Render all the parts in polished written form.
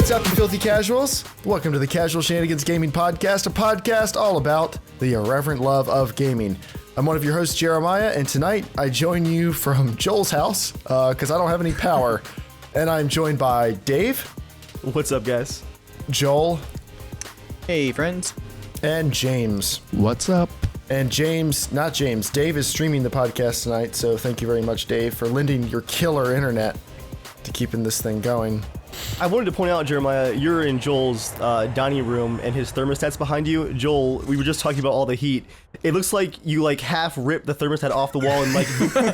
What's up, you filthy casuals? Welcome to the Casual Shenanigans Gaming Podcast, a podcast all about the irreverent love of gaming. I'm one of your hosts, Jeremiah, and tonight I join you from Joel's house because I don't have any power. And I'm joined by Dave. What's up, guys? Joel. Hey, friends. And James. What's up? And Dave is streaming the podcast tonight, so thank you very much, Dave, for lending your killer internet to keeping this thing going. I wanted to point out, Jeremiah, you're in Joel's dining room and his thermostat's behind you. Joel, we were just talking about all the heat. It looks like you half ripped the thermostat off the wall in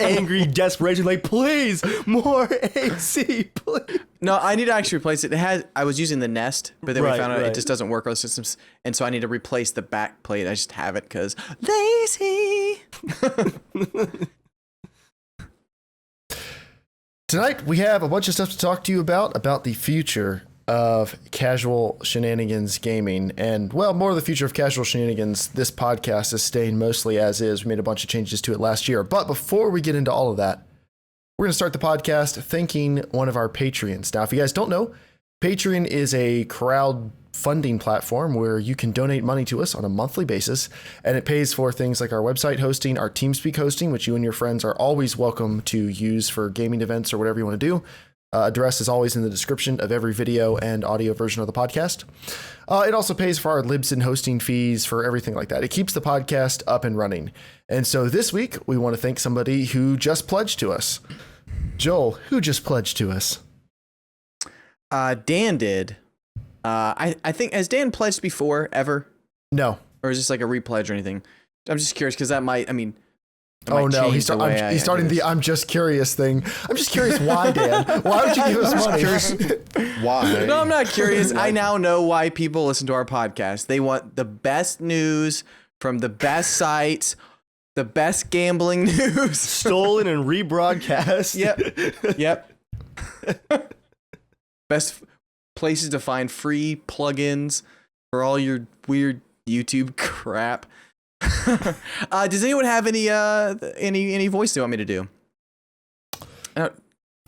angry desperation, please, more AC, please. No, I need to actually replace it. I was using the Nest, but then we found out it just doesn't work on systems, and so I need to replace the back plate. I just have it because lazy. Tonight, we have a bunch of stuff to talk to you about the future of Casual Shenanigans Gaming. And, well, more of the future of Casual Shenanigans. This podcast is staying mostly as is. We made a bunch of changes to it last year. But before we get into all of that, we're going to start the podcast thanking one of our Patreons. Now, if you guys don't know, Patreon is a crowdfunding platform where you can donate money to us on a monthly basis, and it pays for things like our website hosting, our Teamspeak hosting, which you and your friends are always welcome to use for gaming events or whatever you want to do. Address is always in the description of every video and audio version of the podcast. It also pays for our Libsyn hosting fees for everything like that. It keeps the podcast up and running. And so this week, we want to thank somebody who just pledged to us. Joel, who just pledged to us? Dan did. I think, has Dan pledged before, ever? No. Or is this like a repledge or anything? I'm just curious because that might, oh no, he's starting the I'm just curious thing. I'm just curious why, Dan? Why would you give us money? Why? No, I'm not curious. I now know why people listen to our podcast. They want the best news from the best sites, the best gambling news. Stolen and rebroadcast. Yep. Best places to find free plugins for all your weird YouTube crap. Does anyone have any voice they want me to do? I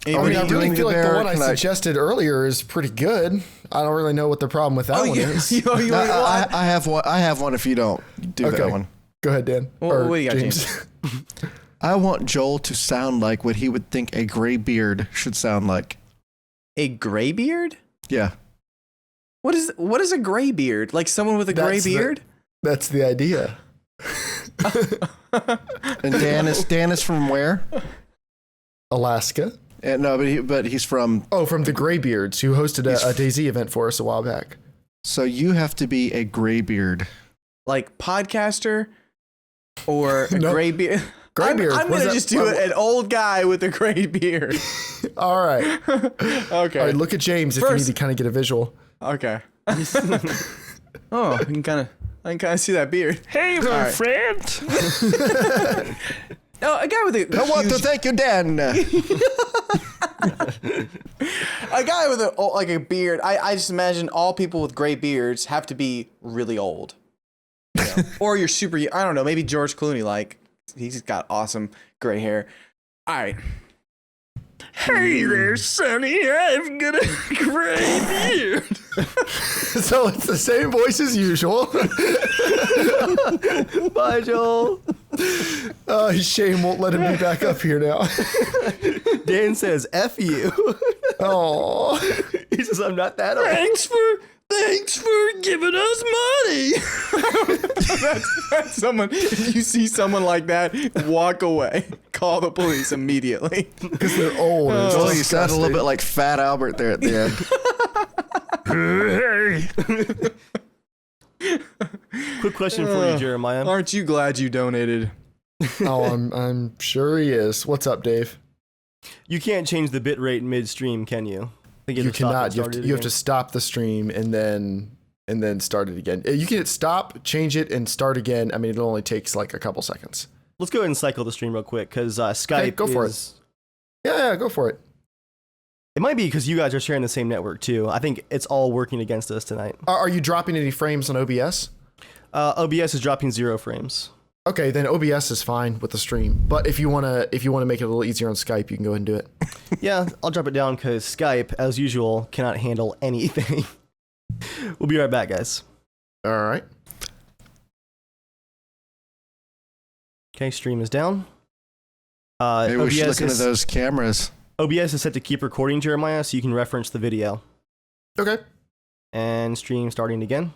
really feel like the one I suggested earlier is pretty good. I don't really know what the problem with that one is. I have one if you don't do that one. Go ahead, Dan. What do you got, James? I want Joel to sound like what he would think a gray beard should sound like. A gray beard? Yeah. What is a gray beard? Like someone with a gray beard? That's the idea. And Dan is from where? Alaska. No, but he's from... Oh, from the Graybeards, who hosted a DayZ event for us a while back. So you have to be a graybeard. Like podcaster or a gray beard? Graybeard. I'm going to just do an old guy with a gray beard. All right. Okay. All right, look at James if you need to kind of get a visual. Okay. Oh, I can kind of see that beard. Hey, my friend. No, a guy with a I want to thank you, Dan. A guy with a beard. I just imagine all people with gray beards have to be really old. You know? Or you're super, I don't know, maybe George Clooney, he's got awesome gray hair. All right. Hey there, Sonny. I've got a gray beard. So it's the same voice as usual. Bye, Joel. Shame won't let him be back up here now. Dan says, F you. Oh, He says, I'm not that old. Thanks for giving us money. that's someone. If you see someone like that, walk away. Call the police immediately. Because they're old. Joel, you sound a little bit like Fat Albert there at the end. Quick question for you, Jeremiah. Aren't you glad you donated? Oh, I'm sure he is. What's up, Dave? You can't change the bit rate midstream, can you? You cannot. You have to stop the stream and then start it again. You can hit stop, change it, and start again. I mean, it only takes a couple seconds. Let's go ahead and cycle the stream real quick because Skype go for it. Yeah, go for it. It might be because you guys are sharing the same network too. I think it's all working against us tonight. Are you dropping any frames on OBS? OBS is dropping 0 frames. Okay, then OBS is fine with the stream. But if you wanna make it a little easier on Skype, you can go ahead and do it. Yeah, I'll drop it down because Skype, as usual, cannot handle anything. We'll be right back, guys. All right. Okay, stream is down. Maybe we should OBS look into those cameras. OBS is set to keep recording, Jeremiah, so you can reference the video. Okay. And stream starting again.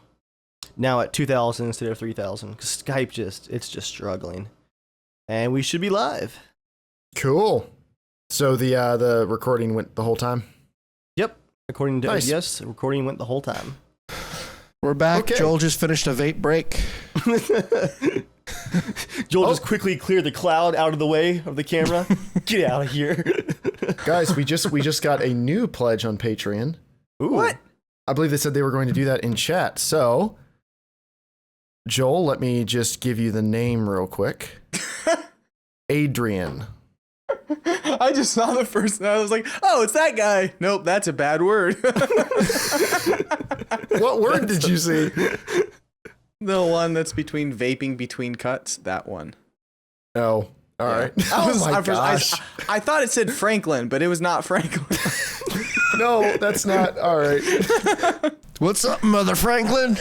Now at 2,000 instead of 3,000, because Skype it's just struggling. And we should be live. Cool. So the recording went the whole time? Yep. According to Nice. OBS, recording went the whole time. We're back. Okay. Joel just finished a vape break. Joel just quickly cleared the cloud out of the way of the camera. Get out of here. Guys, we just got a new pledge on Patreon. Ooh. What? I believe they said they were going to do that in chat. So, Joel, let me just give you the name real quick. Adrian. I just saw the first. I was like, oh, it's that guy. Nope, that's a bad word. What word did you see? The one that's between cuts. That one. Oh, all right. I thought it said Franklin, but it was not Franklin. No, that's not. All right. What's up, Mother Franklin?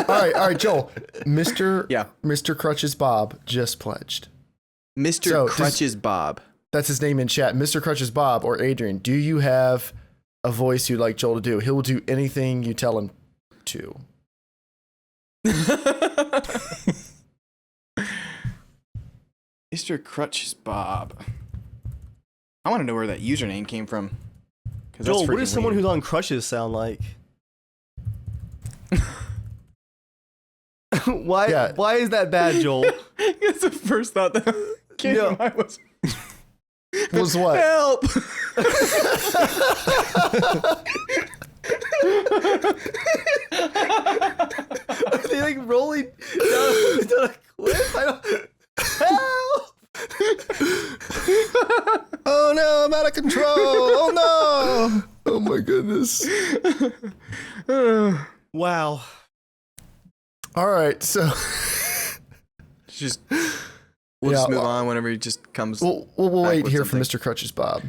All right, Joel. Yeah. Mr. Crutches Bob just pledged. Mr. So, Crutches Bob. That's his name in chat. Mr. Crutches Bob or Adrian, do you have a voice you'd like Joel to do? He'll do anything you tell him to. Mr. Crutches Bob. I want to know where that username came from. Joel, what does someone who's on crutches sound like? Why is that bad, Joel? It's the first thought that came to mind Was what? Help! Are they like rolling down a cliff? Help! Oh no, I'm out of control. Oh no. Oh my goodness. Wow. All right, so We'll just move on whenever he just comes. we'll wait with here for something. Mr. Crutches Bob.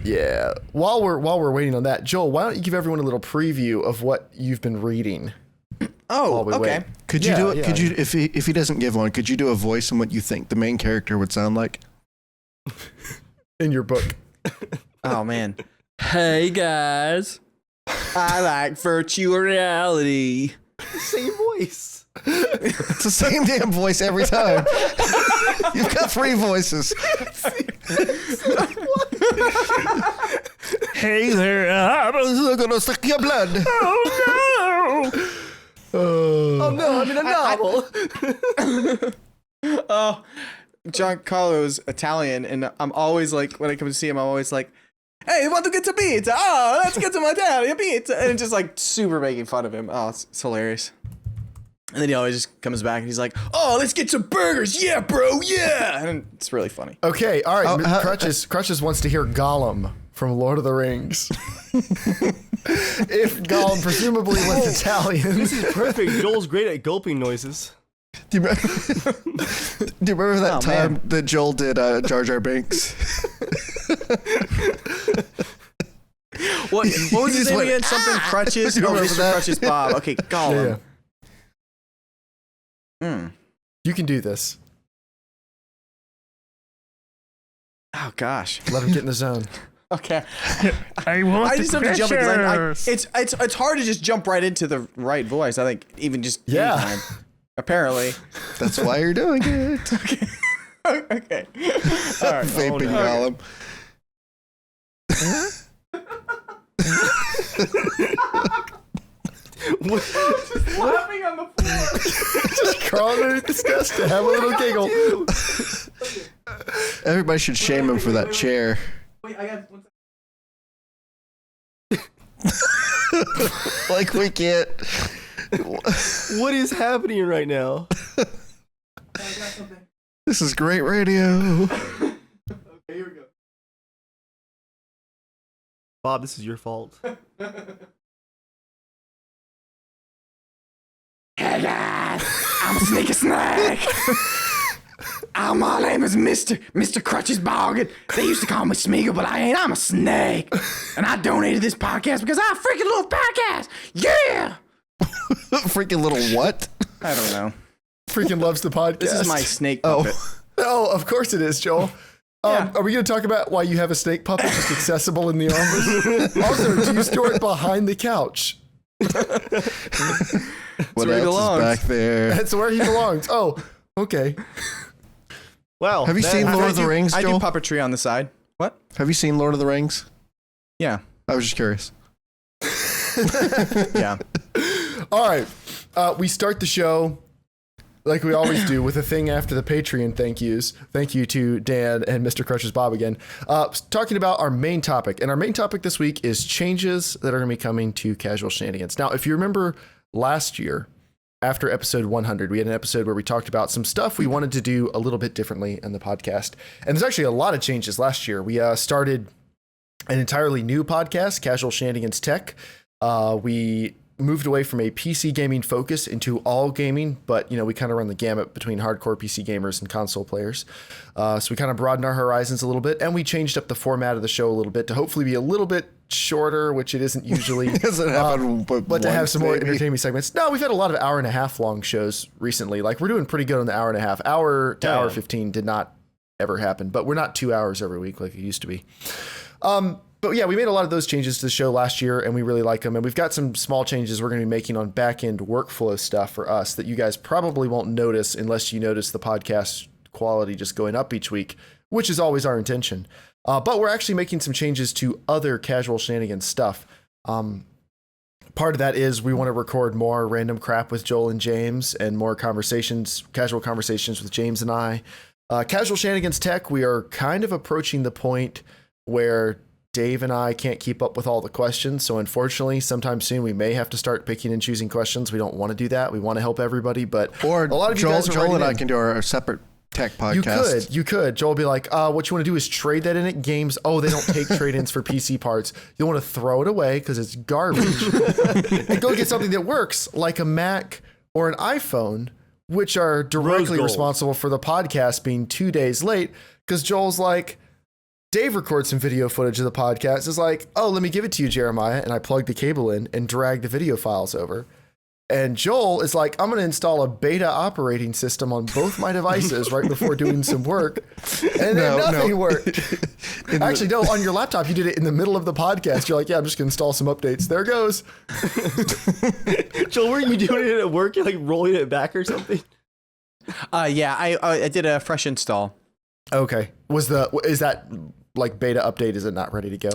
Yeah. While we're waiting on that, Joel, why don't you give everyone a little preview of what you've been reading? Oh, we okay. wait. Could you Yeah, do it? yeah. Could you, if he doesn't give one, could you do a voice on what you think the main character would sound like? In your book. Oh man. Hey guys. I like virtual reality. Same voice. It's the same damn voice every time. You've got three voices. Hey there, I'm gonna suck your blood. Oh no! Oh no, I'm in a novel. Oh, Giancarlo's Italian, and I'm always like, when I come to see him, I'm always like, hey, you want to get some pizza? Oh, let's get some Italian pizza. And just like super making fun of him. Oh, it's hilarious. And then he always just comes back and he's like, oh, let's get some burgers. Yeah, bro. Yeah. And it's really funny. Okay, all right. Crutches wants to hear Gollum from Lord of the Rings. If Gollum presumably was Italian. This is perfect. Joel's great at gulping noises. Do you remember that time that Joel did Jar Jar Binks? What was his name again? Something Crutches? You No, remember Mr. that? Crutches Bob. Okay, Gollum. Yeah. You can do this. Oh gosh. Let him get in the zone. Okay. I just have to jump because it's hard to just jump right into the right voice. I think even just anytime. Apparently. That's why you're doing it. Okay. Okay. All right. Vaping Gollum. Just laughing on the floor. Just crawling underneath this desk to have a little giggle. Everybody should shame him for that chair. Wait, I got one Like we can't. What is happening right now? second. This is great radio. Okay, here we go. Bob, this is your fault. Hey Hey guys, I'm Sneaky Snake. My name is Mr. Crutches Boggin. They used to call me Smeagol, but I ain't. I'm a snake. And I donated this podcast because I freaking love podcasts. Yeah. Freaking little what? I don't know. Freaking loves the podcast. This is my snake puppet. Oh, of course it is, Joel. Yeah. Are we going to talk about why you have a snake puppet just accessible in the office? Also, do you store it behind the couch? What where he else belongs. is back there? That's where he belongs. Oh, okay. Wow. Have you seen Lord of the Rings, I do Joel? puppetry on the side. What? Have you seen Lord of the Rings? Yeah. I was just curious. Yeah. All right. We start the show like we always do with a thing after the Patreon thank yous. Thank you to Dan and Mr. Crutches Bob again. Talking about our main topic. And our main topic this week is changes that are going to be coming to Casual Shenanigans. Now, if you remember last year, after episode 100, we had an episode where we talked about some stuff we wanted to do a little bit differently in the podcast. And there's actually a lot of changes last year. We started an entirely new podcast, Casual Shenanigans Tech. We moved away from a PC gaming focus into all gaming, but we kind of run the gamut between hardcore PC gamers and console players. So we kind of broadened our horizons a little bit, and we changed up the format of the show a little bit to hopefully be a little bit shorter, which it isn't usually. Doesn't happen, but to have some more maybe. entertaining segments. No, we've had a lot of hour and a half long shows recently. Like we're doing pretty good on the hour and a half. Hour to hour 15 did not ever happen, but we're not 2 hours every week like it used to be. But yeah, we made a lot of those changes to the show last year, and we really like them. And we've got some small changes we're going to be making on back-end workflow stuff for us that you guys probably won't notice unless you notice the podcast quality just going up each week, which is always our intention. But we're actually making some changes to other Casual Shenanigans stuff. Part of that is we want to record more random crap with Joel and James and more casual conversations with James and I. Casual Shenanigans Tech, we are kind of approaching the point where Dave and I can't keep up with all the questions. So unfortunately, sometime soon, we may have to start picking and choosing questions. We don't want to do that. We want to help everybody, but Or a lot of you guys are Joel and I writing in. can do our separate tech podcast. You could. Joel will be like, what you want to do is trade that in at games. Oh, they don't take trade-ins for PC parts. You want to throw it away because it's garbage and go get something that works like a Mac or an iPhone, which are directly gold. responsible for the podcast being 2 days late. Because Joel's like, Dave records some video footage of the podcast. Is like, oh, let me give it to you, Jeremiah. And I plug the cable in and drag the video files over. And Joel is like, I'm going to install a beta operating system on both my devices right before doing some work. And then nothing worked. Actually, no, on your laptop, you did it in the middle of the podcast. You're like, yeah, I'm just going to install some updates. There it goes. Joel, were you doing it at work? You're like rolling it back or something? Yeah, I did a fresh install. Okay. Is that like beta update? Is it not ready to go?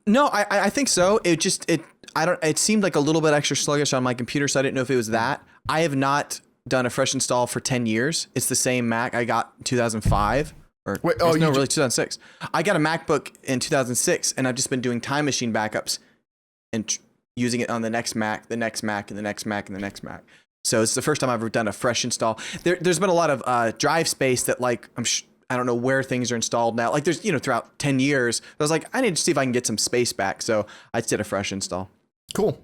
No, I think so. It seemed like a little bit extra sluggish on my computer, so I didn't know if it was that. I have not done a fresh install for 10 years. It's the same Mac I got in 2005. Really 2006. I got a MacBook in 2006, and I've just been doing Time Machine backups and using it on the next Mac, the next Mac, and the next Mac, and the next Mac. So it's the first time I've ever done a fresh install. There's been a lot of drive space that like I don't know where things are installed now. Like there's throughout 10 years, I was like, I need to see if I can get some space back. So I just did a fresh install. Cool.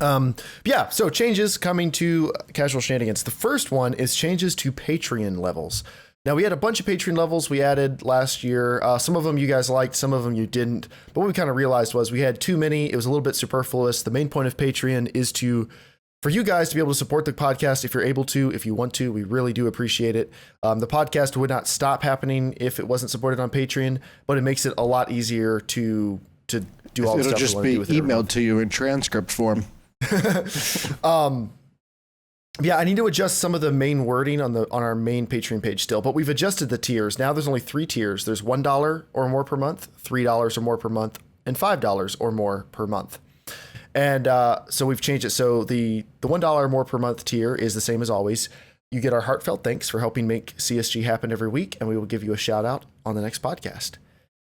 Yeah, so changes coming to Casual Shenanigans. The first one is changes to Patreon levels. Now, we had a bunch of Patreon levels we added last year. Some of them you guys liked, some of them you didn't. But what we kind of realized was we had too many. It was a little bit superfluous. The main point of Patreon is for you guys to be able to support the podcast if you're able to, if you want to. We really do appreciate it. The podcast would not stop happening if it wasn't supported on Patreon, but it makes it a lot easier to do all the It'll stuff just we want to be do with it every month. emailed to you in transcript form. Yeah, I need to adjust some of the main wording on our main Patreon page still, but we've adjusted the tiers. Now there's only 3 tiers. There's $1 or more per month, $3 or more per month, and $5 or more per month. And so we've changed it. So the $1 or more per month tier is the same as always. You get our heartfelt thanks for helping make CSG happen every week, and we will give you a shout out on the next podcast.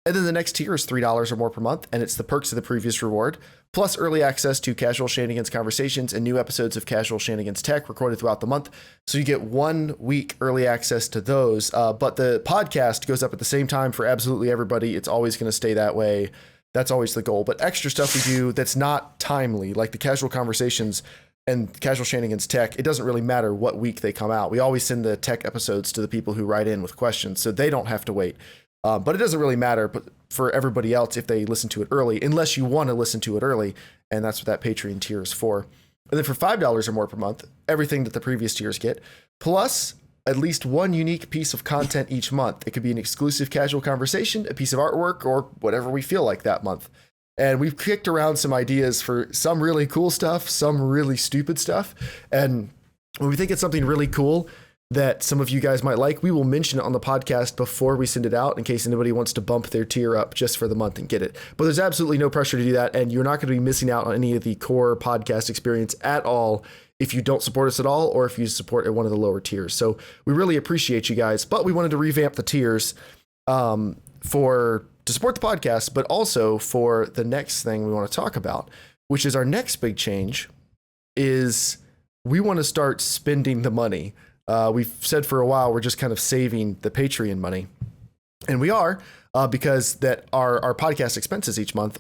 And then the next tier is $3 or more per month, and it's the perks of the previous reward, plus early access to Casual Shenanigans Conversations and new episodes of Casual Shenanigans Tech recorded throughout the month. So you get 1 week early access to those, but the podcast goes up at the same time for absolutely everybody. It's always going to stay that way. That's always the goal. But extra stuff we do that's not timely, like the Casual Conversations, and Casual Shenanigans Tech, it doesn't really matter what week they come out. We always send the tech episodes to the people who write in with questions, so they don't have to wait. But it doesn't really matter for everybody else if they listen to it early, unless you want to listen to it early, and that's what that Patreon tier is for. And then for $5 or more per month, everything that the previous tiers get, plus at least one unique piece of content each month. It could be an exclusive casual conversation, a piece of artwork, or whatever we feel like that month. And we've kicked around some ideas for some really cool stuff, some really stupid stuff. And when we think it's something really cool that some of you guys might like, we will mention it on the podcast before we send it out in case anybody wants to bump their tier up just for the month and get it. But there's absolutely no pressure to do that. And you're not going to be missing out on any of the core podcast experience at all if you don't support us at all, or if you support at one of the lower tiers. So we really appreciate you guys, but we wanted to revamp the tiers to support the podcast, but also for the next thing we want to talk about, which is our next big change is we want to start spending the money. We've said for a while, we're just kind of saving the Patreon money, and we are because that our podcast expenses each month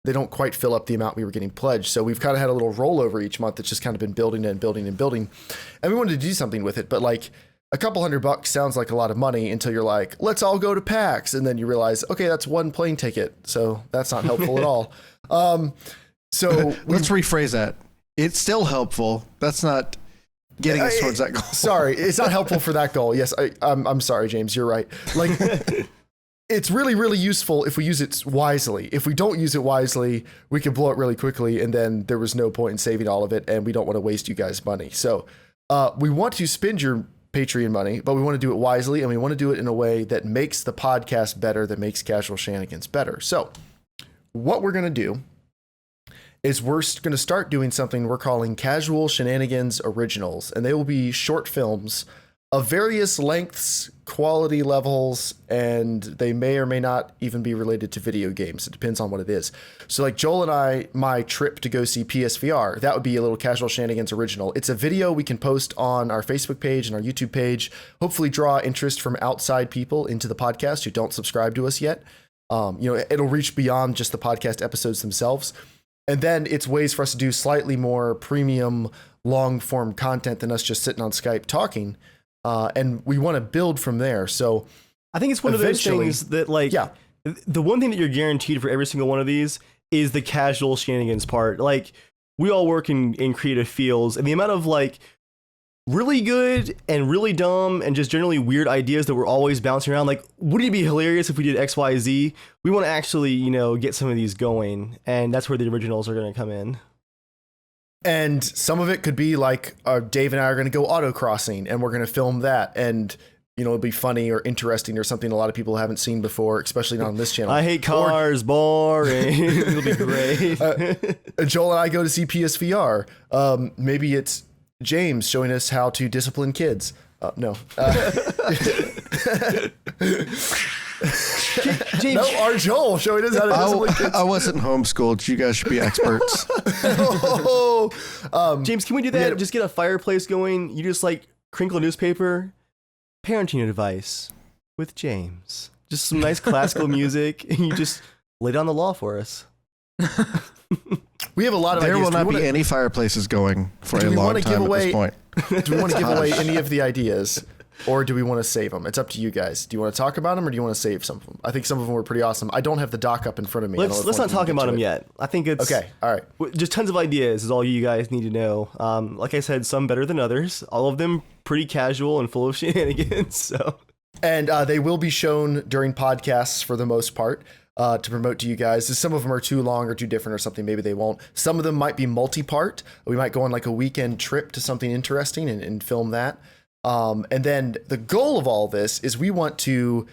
they don't quite fill up the amount we were getting pledged. So we've kind of had a little rollover each month that's just kind of been building and building and building. And we wanted to do something with it, but like a couple $100 sounds like a lot of money until you're like, let's all go to PAX. And then you realize, okay, that's one plane ticket. So that's not helpful at all. So let's rephrase that. It's still helpful. That's not getting us towards that goal. Sorry, it's not helpful for that goal. Yes, I'm sorry, James. You're right. Like, it's really, really useful if we use it wisely. If we don't use it wisely, we can blow it really quickly, and then there was no point in saving all of it, and we don't want to waste you guys' money. So we want to spend your Patreon money, but we want to do it wisely, and we want to do it in a way that makes the podcast better, that makes Casual Shenanigans better. So what we're going to do is we're going to start doing something we're calling Casual Shenanigans Originals, and they will be short films of various lengths, quality levels, and they may or may not even be related to video games. It depends on what it is. So like Joel and I, my trip to go see PSVR, that would be a little Casual Shenanigans original. It's a video we can post on our Facebook page and our YouTube page, hopefully draw interest from outside people into the podcast who don't subscribe to us yet. It'll reach beyond just the podcast episodes themselves. And then it's ways for us to do slightly more premium, long form content than us just sitting on Skype talking. And we want to build from there. So I think it's one of those things that, like, the one thing that you're guaranteed for every single one of these is the casual shenanigans part. Like, we all work in creative fields, and the amount of like really good and really dumb and just generally weird ideas that we're always bouncing around. Like, wouldn't it be hilarious if we did X, Y, Z? We want to actually, get some of these going, and that's where the originals are going to come in. And some of it could be like Dave and I are going to go autocrossing, and we're going to film that, and it'll be funny or interesting or something a lot of people haven't seen before, especially not on this channel. I hate cars, boring. It'll be great. Joel and I go to see PSVR. Maybe it's James showing us how to discipline kids. No. James. No, our Joel showing us how to discipline kids. I wasn't homeschooled. You guys should be experts. James, can we do that? Just get a fireplace going. You just like crinkle a newspaper. Parenting advice with James. Just some nice classical music, and you just lay down the law for us. We have a lot of there ideas. There will not be any fireplaces going for a long time at this point. Do we want to give away any of the ideas, or do we want to save them? It's up to you guys. Do you want to talk about them, or do you want to save some of them? I think some of them were pretty awesome. I don't have the doc up in front of me. Let's not talk about them yet. I think it's okay. All right. Just tons of ideas is all you guys need to know. Like I said, some better than others. All of them pretty casual and full of shenanigans. So, and they will be shown during podcasts for the most part. To promote to you guys. Some of them are too long or too different or something. Maybe they won't. Some of them might be multi-part. We might go on like a weekend trip to something interesting and film that. And then the goal of all this is we want to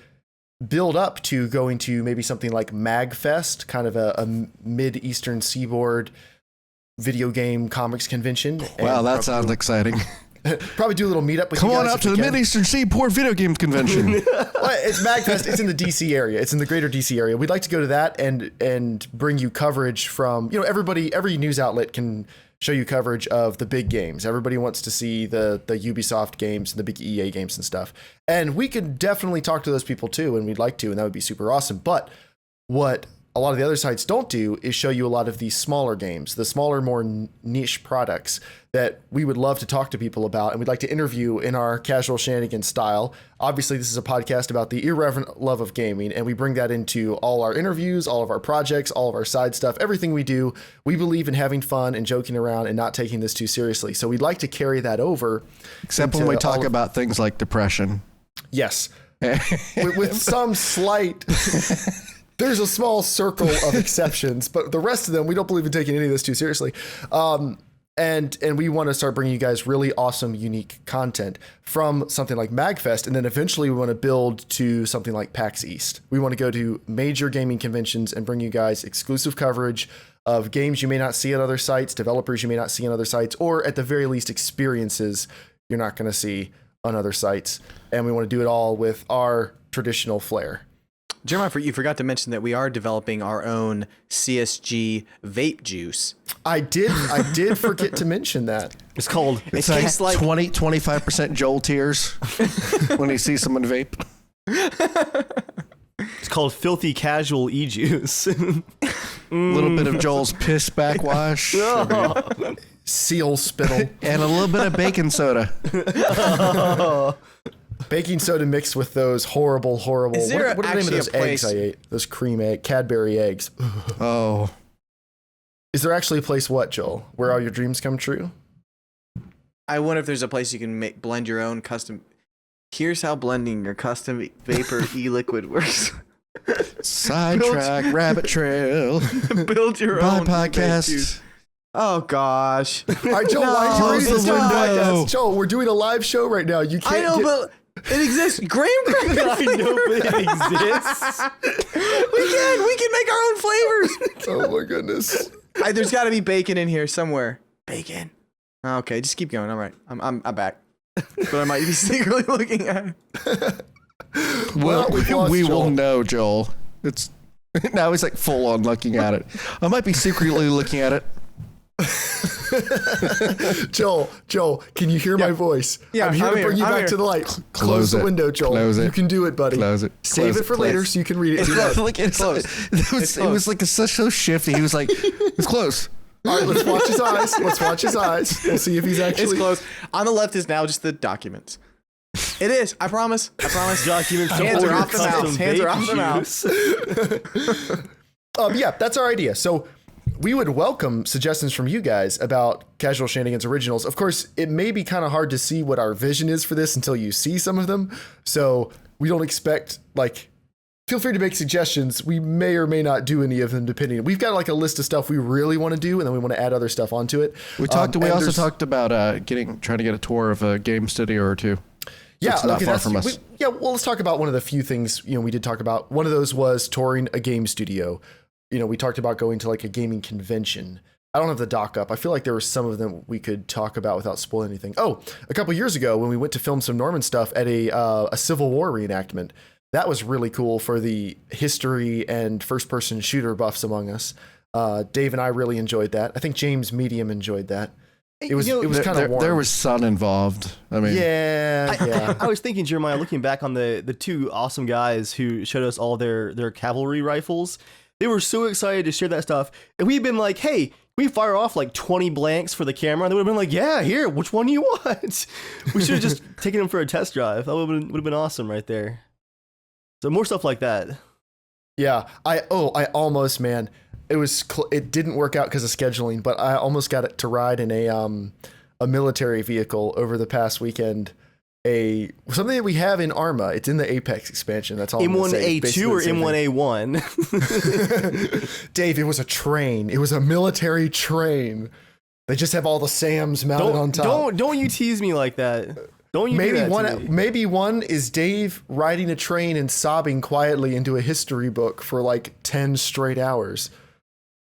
build up to going to maybe something like MagFest, kind of a mid-Eastern seaboard video game comics convention. Wow, that sounds exciting. Probably do a little meetup with Come you guys. on up to the Mid-Eastern Seaport Video Games Convention. Well, it's MagFest. It's in the DC area. It's in the greater DC area. We'd like to go to that and bring you coverage from, every news outlet can show you coverage of the big games. Everybody wants to see the Ubisoft games and the big EA games and stuff. And we could definitely talk to those people too, and we'd like to, and that would be super awesome. But what a lot of the other sites don't do is show you a lot of these smaller games, the smaller, more niche products that we would love to talk to people about, and we'd like to interview in our Casual Shenanigans style. Obviously, this is a podcast about the irreverent love of gaming, and we bring that into all our interviews, all of our projects, all of our side stuff, everything we do. We believe in having fun and joking around and not taking this too seriously. So we'd like to carry that over. Except when we talk about things like depression. Yes. with some slight... There's a small circle of exceptions, but the rest of them, we don't believe in taking any of this too seriously. And we want to start bringing you guys really awesome, unique content from something like MagFest. And then eventually we want to build to something like PAX East. We want to go to major gaming conventions and bring you guys exclusive coverage of games you may not see at other sites, developers you may not see on other sites, or at the very least experiences you're not going to see on other sites. And we want to do it all with our traditional flair. Jeremiah, you forgot to mention that we are developing our own CSG vape juice. I did forget to mention that. It's called. It's like 25% Joel tears when he sees someone vape. It's called Filthy Casual E-Juice. A little bit of Joel's piss backwash. Seal spittle. And a little bit of baking soda. Baking soda mixed with those horrible. Is there what are the name of those eggs I ate? Those cream egg, Cadbury eggs. Oh. Is there actually a place, what, Joel, where all your dreams come true? I wonder if there's a place you can blend your own custom. Here's how blending your custom vapor e-liquid works. Sidetrack, rabbit trail. Build your My own podcast. Oh gosh. All right, Joel, why are you Close reading the this window. podcast? Joel, we're doing a live show right now. You can't. I know, but it exists. Graham cracker I know, but it exists. We can make our own flavors. Oh my goodness. There's got to be bacon in here somewhere. Bacon. Okay, just keep going. All right, I'm back. But I might be secretly looking at it. Well, we've lost we Joel. will know, Joel. It's now he's like full on looking at it. I might be secretly looking at it. Joel, can you hear my voice? Yeah, I'm here I'm to here, bring you I'm back here. to the light. Close Close the it. window, Joel. Close it. You can do it, buddy. Close it. Save Close it for it, later please. so you can read it. It's close. It was like so shifty. He was like, it's close. All right, let's watch his eyes. We'll see if he's actually. It's close. On the left is now just the documents. It is. I promise. Documents. Hands are off the custom mouse. Hands are vape off the mouse. juice. Yeah, that's our idea. So we would welcome suggestions from you guys about Casual Shenanigans originals. Of course, it may be kind of hard to see what our vision is for this until you see some of them. So we don't expect, feel free to make suggestions. We may or may not do any of them depending. We've got a list of stuff we really want to do, and then we want to add other stuff onto it. We also talked about trying to get a tour of a game studio or two. Yeah, it's not okay, far from us. Well, let's talk about one of the few things we did talk about. One of those was touring a game studio. We talked about going to a gaming convention. I don't have the doc up. I feel like there were some of them we could talk about without spoiling anything. Oh, a couple years ago when we went to film some Norman stuff at a Civil War reenactment, that was really cool for the history and first-person shooter buffs among us. Dave and I really enjoyed that. I think James Medium enjoyed that. It was kind of warm. There was sun involved. I mean, yeah. I was thinking, Jeremiah, looking back on the two awesome guys who showed us all their cavalry rifles. They were so excited to share that stuff. And we'd been like, hey, we fire off 20 blanks for the camera. And they would have been like, yeah, here, which one do you want? We should have just taken them for a test drive. That would have been awesome right there. So more stuff like that. Yeah. I almost, man, it didn't work out because of scheduling, but I almost got it to ride in a military vehicle over the past weekend. Something that we have in Arma. It's in the Apex expansion. That's all. M1A2 or M1A1? Dave, it was a train. It was a military train. They just have all the SAMs mounted on top. Don't you tease me like that. Don't you do that to me. Maybe one is Dave riding a train and sobbing quietly into a history book for 10 straight hours.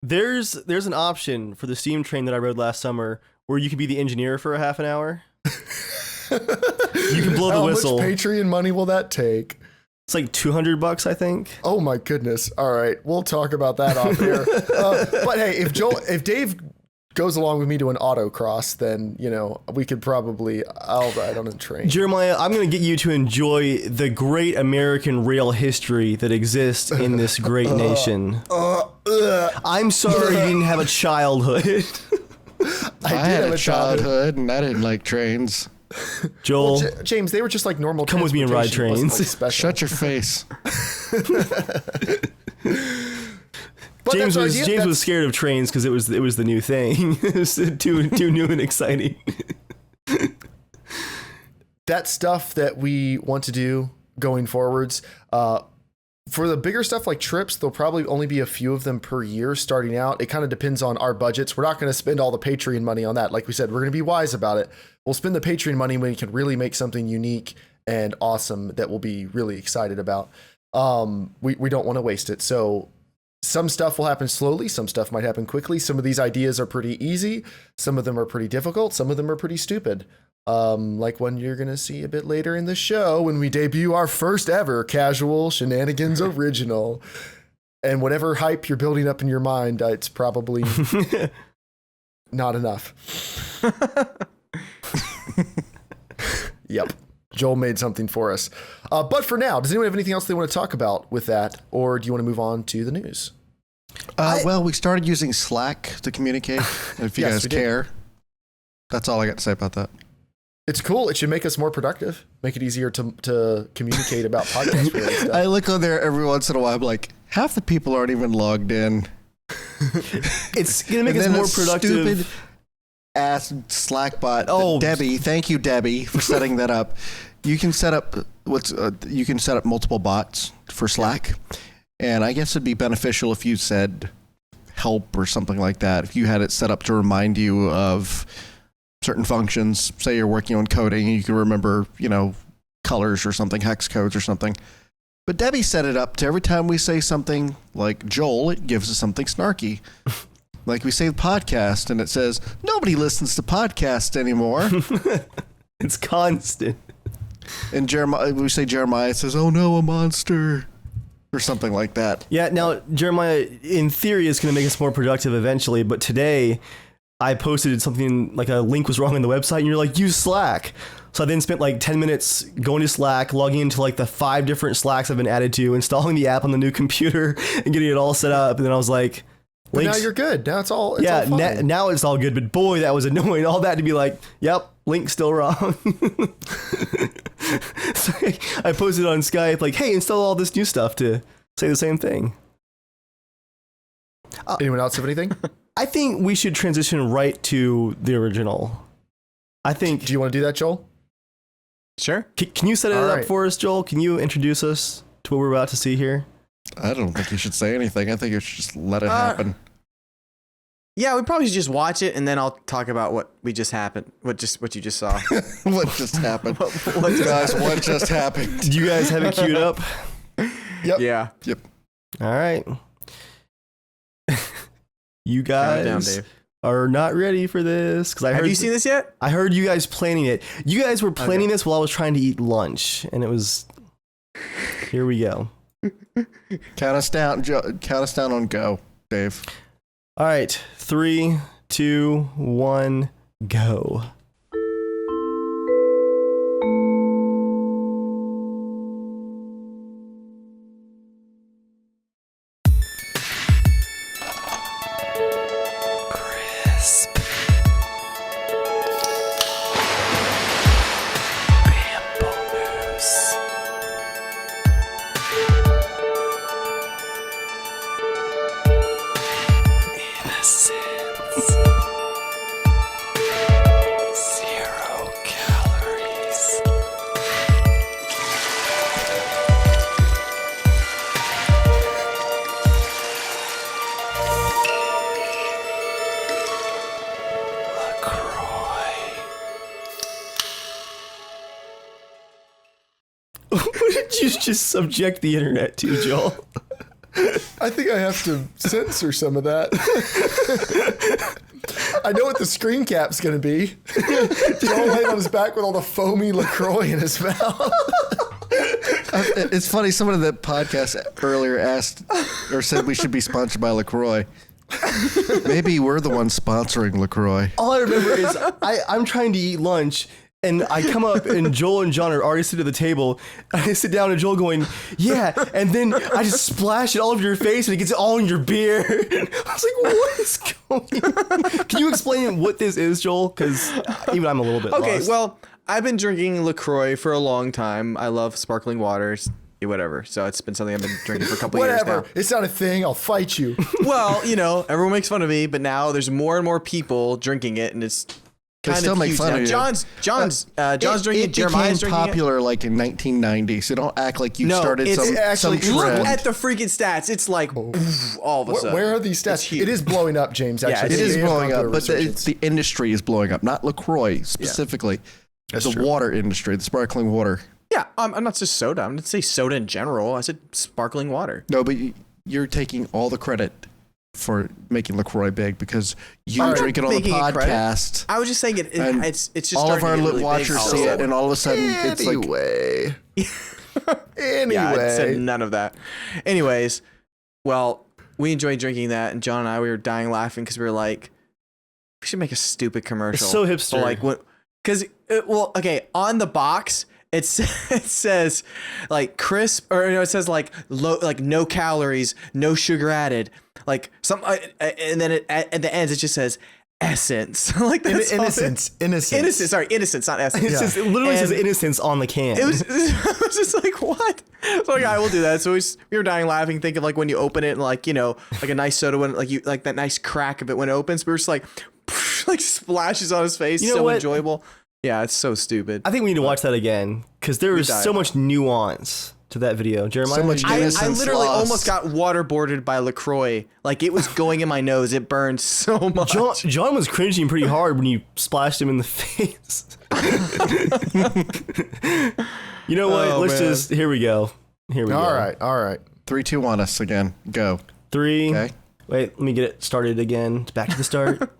There's an option for the steam train that I rode last summer where you can be the engineer for a half an hour. You can blow the whistle. How much Patreon money will that take? It's $200, I think. Oh my goodness! All right, we'll talk about that off air. But hey, if Dave goes along with me to an autocross, then we could probably I'll ride on a train. Jeremiah, I'm going to get you to enjoy the great American rail history that exists in this great nation. I'm sorry you didn't have a childhood. I had a childhood and I didn't like trains. Joel, James, they were just like normal. Come with me and ride transportation. It wasn't, trains. like, special. Shut your face. But James that's our idea. was scared of trains because it was the new thing. It was too new and exciting. That stuff that we want to do going forwards. For the bigger stuff like trips, there'll probably only be a few of them per year starting out. It kind of depends on our budgets. We're not going to spend all the Patreon money on that. Like we said, we're going to be wise about it. We'll spend the Patreon money when we can really make something unique and awesome that we'll be really excited about. We don't want to waste it. So some stuff will happen slowly. Some stuff might happen quickly. Some of these ideas are pretty easy. Some of them are pretty difficult. Some of them are pretty stupid. Like one you're going to see a bit later in the show when we debut our first ever Casual Shenanigans original. And whatever hype you're building up in your mind, it's probably not enough. Yep. Joel made something for us. But for now, does anyone have anything else they want to talk about with that? Or do you want to move on to the news? Well, we started using Slack to communicate. If you Yes, guys we did. care. That's all I got to say about that. It's cool. It should make us more productive, make it easier to communicate about podcast related stuff. I look on there every once in a while. I'm like, half the people aren't even logged in. It's gonna make And us then more a productive. Stupid ass Slack bot. Oh. Debbie, thank you, Debbie, for setting that up. You can set up multiple bots for Slack, and I guess it'd be beneficial if you said help or something like that. If you had it set up to remind you of certain functions, say you're working on coding and you can remember, colors or something, hex codes or something. But Debbie set it up to every time we say something like Joel, it gives us something snarky. Like we say podcast and it says, nobody listens to podcasts anymore. It's constant. And we say Jeremiah, it says, oh no, a monster. Or something like that. Yeah, now, Jeremiah, in theory, is going to make us more productive eventually, but today I posted something like a link was wrong on the website, and you're like, use Slack. So I then spent like 10 minutes going to Slack, logging into like the 5 different Slacks I've been added to, installing the app on the new computer, and getting it all set up. And then I was like, But now links. you're good. Now it's all Yeah, all fine. now it's all good, but boy, that was annoying. All that to be like, yep, link's still wrong. So I posted on Skype like, hey, install all this new stuff to say the same thing. Anyone else have anything? I think we should transition right to the original. I think. Do you want to do that, Joel? Sure. Can you set it All up right. for us, Joel? Can you introduce us to what we're about to see here? I don't think you should say anything. I think you should just let it happen. Yeah, we probably should just watch it and then I'll talk about what you just saw. What just happened? What just happened? Do you guys have it queued up? Yep. Yeah. Yep. All right. You Count it down, guys Dave. are not ready for this because Have you seen this yet? I heard you guys planning it. You guys were planning this while I was trying to eat lunch, and it was. Here we go. Count us down. Count us down on go, Dave. All right, 3, 2, 1, go. Crisp. Bamboo-moose. Innocence. 0 calories. LaCroix. What did you just subject the internet to, Joel? I think I have to censor some of that. I know what the screen cap's going to be. Joel laying on his back with all the foamy LaCroix in his mouth. It's funny. Someone in the podcast earlier asked or said we should be sponsored by LaCroix. Maybe we're the ones sponsoring LaCroix. All I remember is I'm trying to eat lunch, And I come up, and Joel and John are already sitting at the table. I sit down, and Joel going, yeah. And then I just splash it all over your face, and it gets all in your beer. I was like, what is going on? Can you explain what this is, Joel? Because even I'm a little bit lost. Well, I've been drinking LaCroix for a long time. I love sparkling waters. Whatever. So it's been something I've been drinking for a couple years now. It's not a thing. I'll fight you. Well, everyone makes fun of me, but now there's more and more people drinking it, and it's kind still of make huge fun now. of you. John's drinking it. It Jeremiah's became drinking popular like in 1990, so don't act like you No, started it's some actually trend. Look at the freaking stats. It's like all of a sudden. Where are these It's stats? huge. It is blowing up, James. Actually, it's It is They have blowing gone up, through a but resurgence. the industry is blowing up, not LaCroix specifically. That's the true. water industry, the sparkling water. Yeah, I'm not just soda. I'm not say soda in general. I said sparkling water. No, but you're taking all the credit for making LaCroix big because you I'm not drink it on the making it credit. podcast. I was just saying And it's just all of starting our to get lit really watchers big. see it, and all of a sudden it's like, Anyway. Yeah, I said Anyway. none of that. Anyways, well, we enjoyed drinking that, and John and I, we were dying laughing because we were like, we should make a stupid commercial. It's so hipster. Like what? Because okay, on the box it says like crisp, or it says like low, like no calories, no sugar added, like some, and then at the ends it just says essence, like that's all Innocence. innocence. Sorry, innocence, not essence. It literally says And- innocence on the can. It was just like, what? So like, I will do that. So we were dying laughing, thinking like when you open it and like, like a nice soda when like you like that nice crack of it when it opens. We were just like splashes on his face. You know so what? enjoyable. Yeah, it's so stupid. I think we need to watch that again because there is died. so much nuance to that video. Jeremiah, So much I innocence literally lost. almost got waterboarded by LaCroix. Like it was going in my nose. It burned so much. John was cringing pretty hard when you splashed him in the face. You know what? Oh, Let's man. just here we go. Here we go. All right. 3, 2 on us again. Go. 3. Okay. Wait, let me get it started again. Back to the start.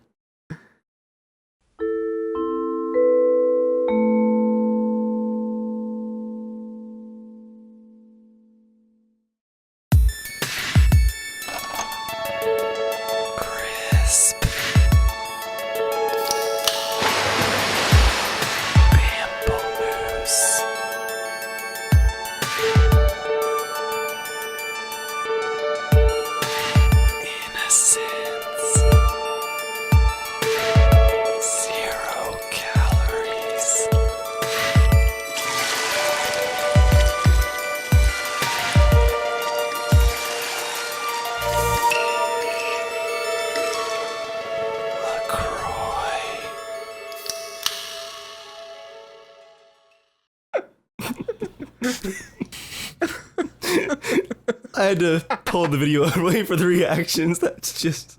I had to pull the video away for the reactions. That's just.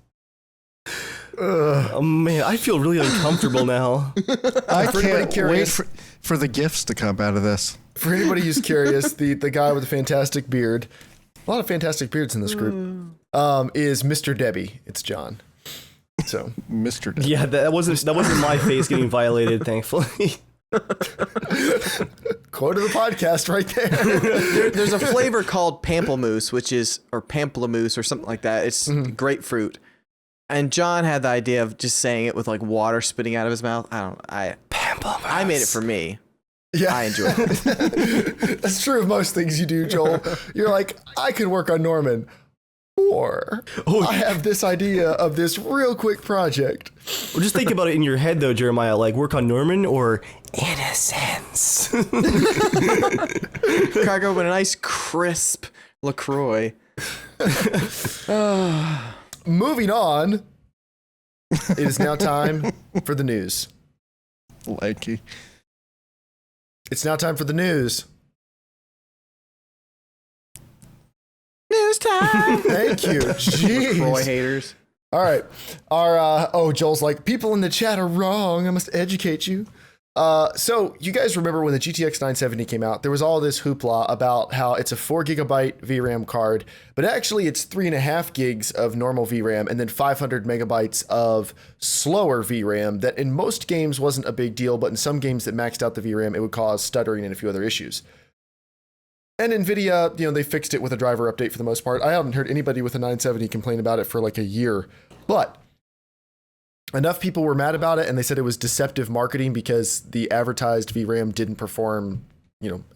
Oh man, I feel really uncomfortable now. I For anybody can't wait curious- for the gifts to come out of this. For anybody who's curious, the guy with the fantastic beard, a lot of fantastic beards in this group, is Mr. Debbie. It's John. So Mr. D. Yeah, that wasn't my face getting violated, thankfully. quote of the podcast right there. There's a flavor called pamplemousse, or pamplemousse or something like that. It's grapefruit. And John had the idea of just saying it with like water spitting out of his mouth. I made it for me. Yeah, I enjoy it. That's true of most things you do, Joel. You're like, I could work on Norman, or I have this idea of this real quick project. Well, just think about it in your head, though, Jeremiah. Like, work on Norman or innocence. Crack open a nice crisp LaCroix. Moving on, it is now time for the news. Lanky. It's now time for the news. News time. Thank you. LaCroix Jeez. haters. All right. Joel's like, people in the chat are wrong. I must educate you. So you guys remember when the GTX 970 came out, there was all this hoopla about how it's a 4 gigabyte VRAM card, but actually it's 3.5 gigs of normal VRAM and then 500 megabytes of slower VRAM that in most games wasn't a big deal, but in some games that maxed out the VRAM, it would cause stuttering and a few other issues. And NVIDIA, they fixed it with a driver update for the most part. I haven't heard anybody with a 970 complain about it for like a year, but enough people were mad about it, and they said it was deceptive marketing because the advertised VRAM didn't perform,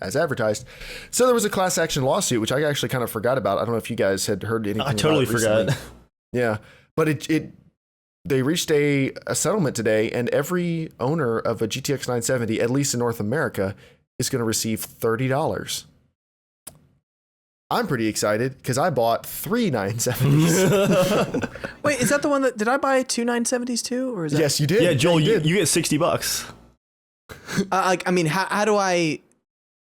as advertised. So there was a class action lawsuit, which I actually kind of forgot about. I don't know if you guys had heard anything. I totally about it recently. forgot. Yeah, but they reached a settlement today, and every owner of a GTX 970, at least in North America, is going to receive $30. I'm pretty excited because I bought 3 970s. Wait, is that the one that did I buy 2 970s too, or is that? Yes, you did. Yeah, Joel, you you did. get $60. How do I?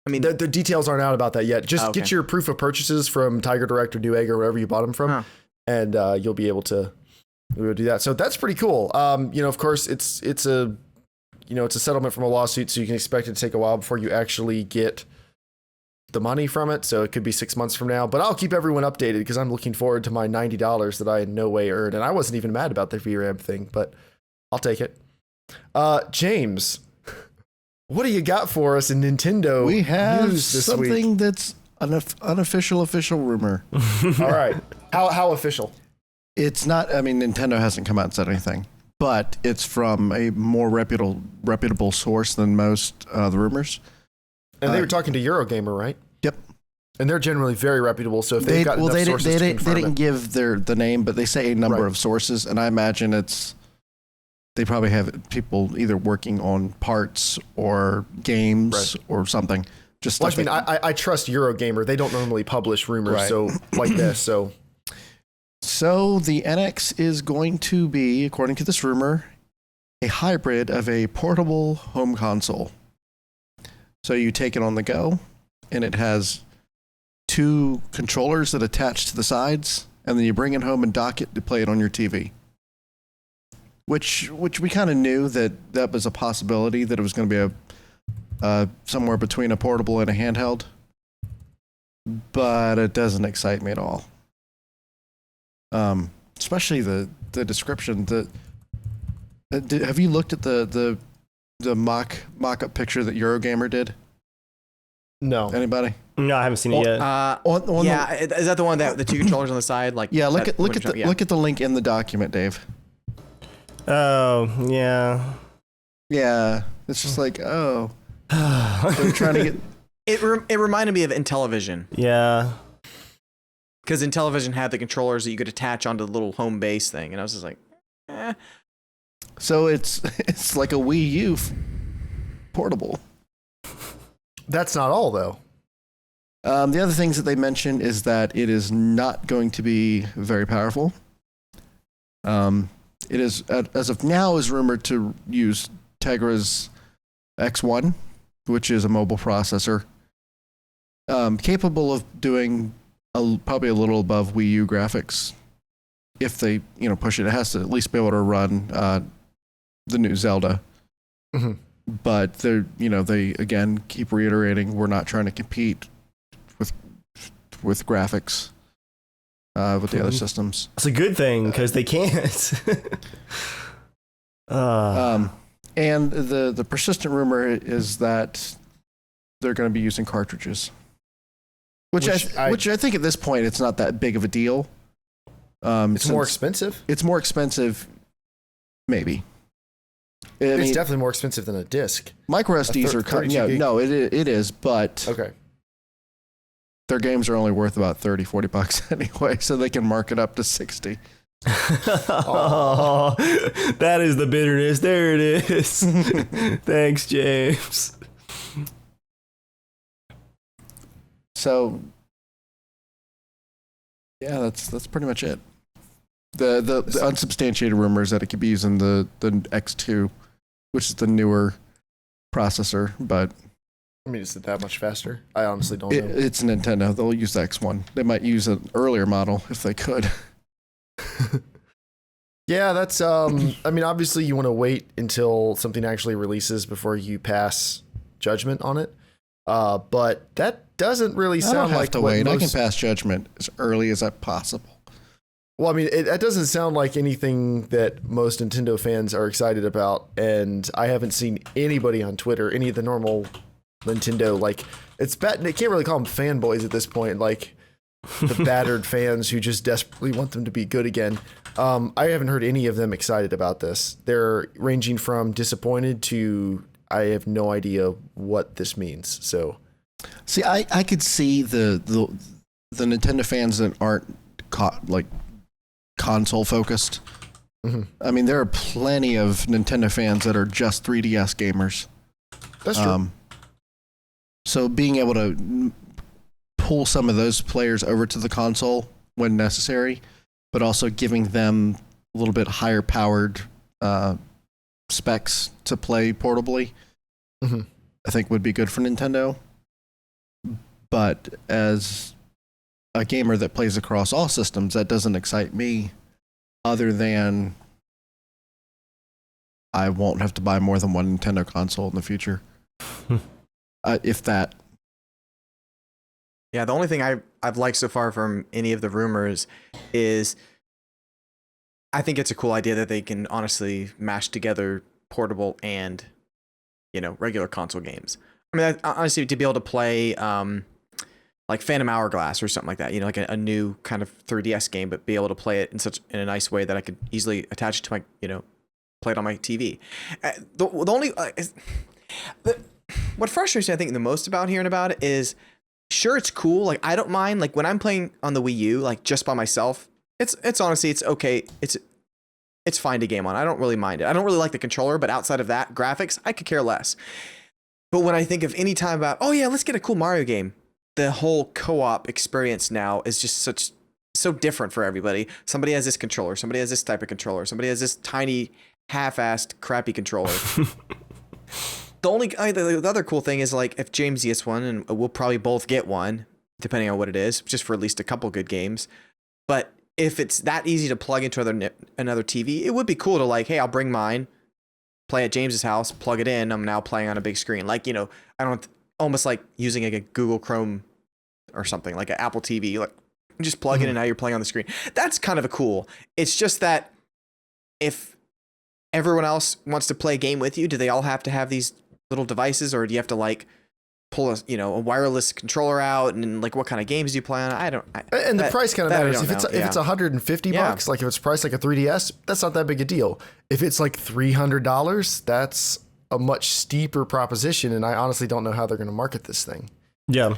The details aren't out about that yet. Just get your proof of purchases from Tiger Direct or Newegg or wherever you bought them from, and you'll be able to do that. So that's pretty cool. Of course, it's a settlement from a lawsuit, so you can expect it to take a while before you actually get the money from it. So it could be 6 months from now. But I'll keep everyone updated because I'm looking forward to my $90 that I in no way earned, and I wasn't even mad about the VRAM thing, but I'll take it. James, what do you got for us in Nintendo? We have news this something week? that's an unofficial rumor. All right. How official? It's not, Nintendo hasn't come out and said anything, but it's from a more reputable source than most the rumors. And they were talking to Eurogamer, right? Yep. And they're generally very reputable, so if they've got enough sources to confirm they didn't it. give the name, but they say a number of sources, and I imagine they probably have people either working on parts or games or something. Just well, I trust Eurogamer. They don't normally publish rumors so like this. So the NX is going to be, according to this rumor, a hybrid of a portable home console. So you take it on the go, and it has 2 controllers that attach to the sides, and then you bring it home and dock it to play it on your TV. Which we kind of knew that was a possibility, that it was going to be a somewhere between a portable and a handheld. But it doesn't excite me at all. Especially the description. Have you looked at the mock-up picture that Eurogamer did? no. Anybody? No, I haven't seen it yet. Is that the one that the 2 controllers on the side? Like Look at the link in the document, Dave. Oh, yeah. Yeah, it's just like, oh, they're trying to get. It reminded me of Intellivision, Yeah. because Intellivision had the controllers that you could attach onto the little home base thing, and I was just like, eh. So it's like a Wii U portable. That's not all, though. The other things that they mentioned is that it is not going to be very powerful. It is, as of now, is rumored to use Tegra's X1, which is a mobile processor, capable of doing probably a little above Wii U graphics. If they, push it, it has to at least be able to run the new Zelda. Mm-hmm. But they again keep reiterating, we're not trying to compete with graphics with the other systems. It's a good thing because they can't. And the persistent rumor is that they're going to be using cartridges, which I think at this point it's not that big of a deal. It's more expensive. It's more expensive, maybe. It's definitely more expensive than a disc. Micro SDs are coming. Yeah, no, it is, but okay. Their games are only worth about $30-$40 anyway, so they can mark it up to 60. Oh, that is the bitterness. There it is. Thanks, James. So, yeah, that's pretty much it. The unsubstantiated rumors that it could be using the X2, which is the newer processor, but I mean, is it that much faster? I honestly don't know. It's Nintendo. They'll use the X1. They might use an earlier model if they could. Yeah, that's I mean, obviously you want to wait until something actually releases before you pass judgment on it. But that doesn't really sound I don't have like to wait. I can pass judgment as early as possible. Well, I mean, that doesn't sound like anything that most Nintendo fans are excited about, and I haven't seen anybody on Twitter, any of the normal Nintendo, like, it's bad. They can't really call them fanboys at this point. Like, the battered fans who just desperately want them to be good again. I haven't heard any of them excited about this. They're ranging from disappointed to I have no idea what this means. So, see, I could see the Nintendo fans that aren't console focused. Mm-hmm. I mean, there are plenty of Nintendo fans that are just 3DS gamers. That's true. So being able to pull some of those players over to the console when necessary, but also giving them a little bit higher powered specs to play portably, mm-hmm. I think would be good for Nintendo. But as a gamer that plays across all systems, that doesn't excite me, other than I won't have to buy more than one Nintendo console in the future. If that. Yeah, the only thing I've liked so far from any of the rumors is I think it's a cool idea that they can honestly mash together portable and, regular console games. I mean, honestly, to be able to play like Phantom Hourglass or something like that, like a new kind of 3DS game, but be able to play it in a nice way that I could easily attach it to my, play it on my TV. What frustrates me, I think, the most about hearing about it is, sure, it's cool. Like, I don't mind. Like, when I'm playing on the Wii U, like, just by myself, it's honestly, it's okay. It's fine to game on. I don't really mind it. I don't really like the controller, but outside of that, graphics, I could care less. But when I think of any time about, oh yeah, let's get a cool Mario game, the whole co-op experience now is just so different for everybody. Somebody has this controller. Somebody has this type of controller. Somebody has this tiny, half-assed, crappy controller. The other cool thing is, like, if James gets one, and we'll probably both get one, depending on what it is, just for at least a couple good games. But if it's that easy to plug into another TV, it would be cool to, like, hey, I'll bring mine, play at James's house, plug it in. I'm now playing on a big screen. Like, I don't almost like using like a Google Chrome or something, like an Apple TV. Like, just plug it in and now you're playing on the screen. That's kind of cool. It's just that if everyone else wants to play a game with you, do they all have to have these little devices, or do you have to like pull a wireless controller out, and like what kind of games do you play on? The price kind of matters. If it's $150, like if it's priced like a 3DS, that's not that big a deal. If it's like $300, that's a much steeper proposition, and I honestly don't know how they're going to market this thing. Yeah.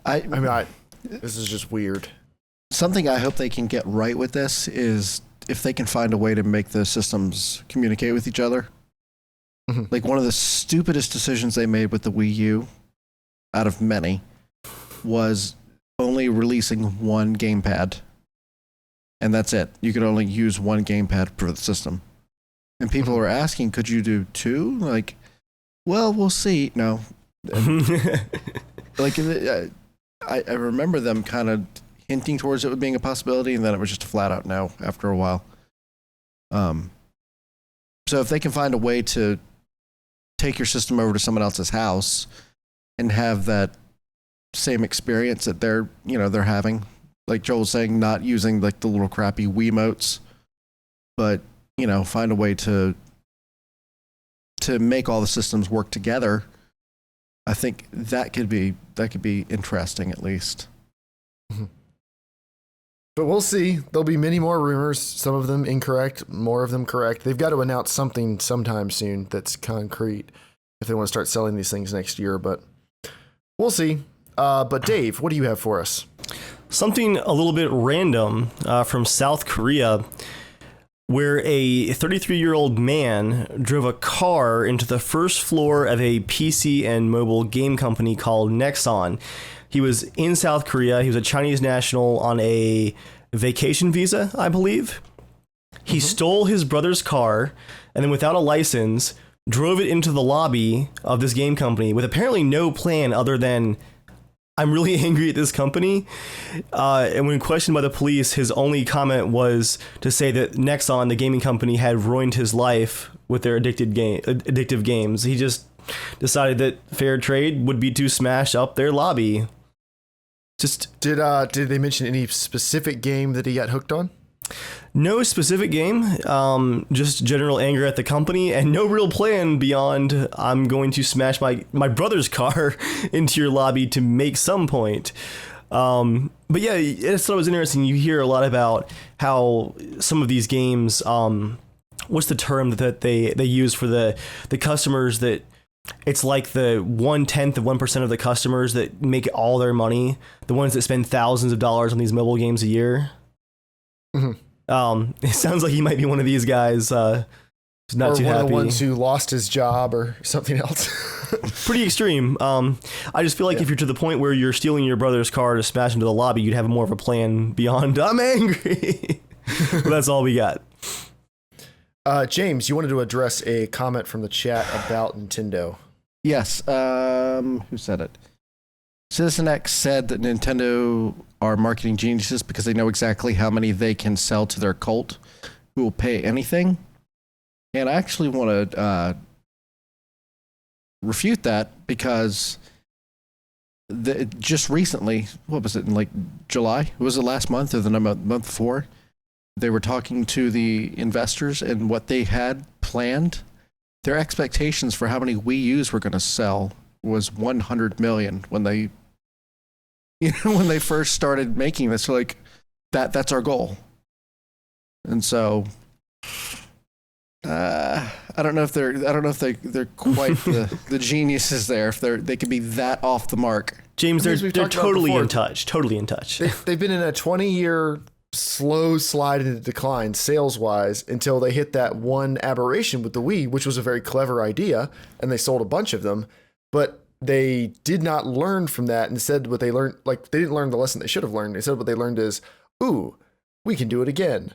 This is just weird. Something I hope they can get right with this is if they can find a way to make the systems communicate with each other. Mm-hmm. Like, one of the stupidest decisions they made with the Wii U, out of many, was only releasing one gamepad. And that's it. You could only use one gamepad for the system. And people are asking, could you do two? Like, well, we'll see. No. Like, I remember them kind of hinting towards it being a possibility, and then it was just a flat out no after a while. So if they can find a way to take your system over to someone else's house and have that same experience that they're having, like Joel's saying, not using like the little crappy Wiimotes, but find a way to make all the systems work together. I think that could be interesting, at least. Mm-hmm. But we'll see. There'll be many more rumors, some of them incorrect, more of them correct. They've got to announce something sometime soon that's concrete if they want to start selling these things next year, but we'll see. But Dave, what do you have for us? Something a little bit random from South Korea, where a 33-year-old man drove a car into the first floor of a PC and mobile game company called Nexon. He was in South Korea. He was a Chinese national on a vacation visa, I believe. He stole his brother's car and then, without a license, drove it into the lobby of this game company with apparently no plan other than, I'm really angry at this company. And when questioned by the police, his only comment was to say that Nexon, the gaming company, had ruined his life with their addictive games. He just decided that fair trade would be to smash up their lobby. Just did they mention any specific game that he got hooked on? No specific game, just general anger at the company and no real plan beyond I'm going to smash my brother's car into your lobby to make some point. But yeah, it's always interesting. You hear a lot about how some of these games, what's the term that they use for the customers, that it's like the 1/10 of 1% of the customers that make all their money, the ones that spend thousands of dollars on these mobile games a year. It sounds like he might be one of these guys. Who's not or too one happy. of the ones who lost his job or something else. Pretty extreme. I just feel like if you're to the point where you're stealing your brother's car to smash into the lobby, you'd have more of a plan beyond "I'm angry." But that's all we got. James, you wanted to address a comment from the chat about Nintendo. Yes. Who said it? Citizen X said that Nintendo are marketing geniuses because they know exactly how many they can sell to their cult who will pay anything. And I actually want to refute that because just recently, what was it, in like July? Was it last month or the month before? They were talking to the investors, and what they had planned, their expectations for how many Wii U's were going to sell was 100 million when they, when they first started making this. So like that's our goal. And so I don't know if they're quite the geniuses there, if they could be that off the mark. James, they're totally before. in touch. Totally in touch. They've been in a 20-year slow slide into decline sales-wise until they hit that one aberration with the Wii, which was a very clever idea, and they sold a bunch of them. But they did not learn from that. Instead, what they learned, like, they didn't learn the lesson they should have learned. Instead, what they learned is, ooh, we can do it again.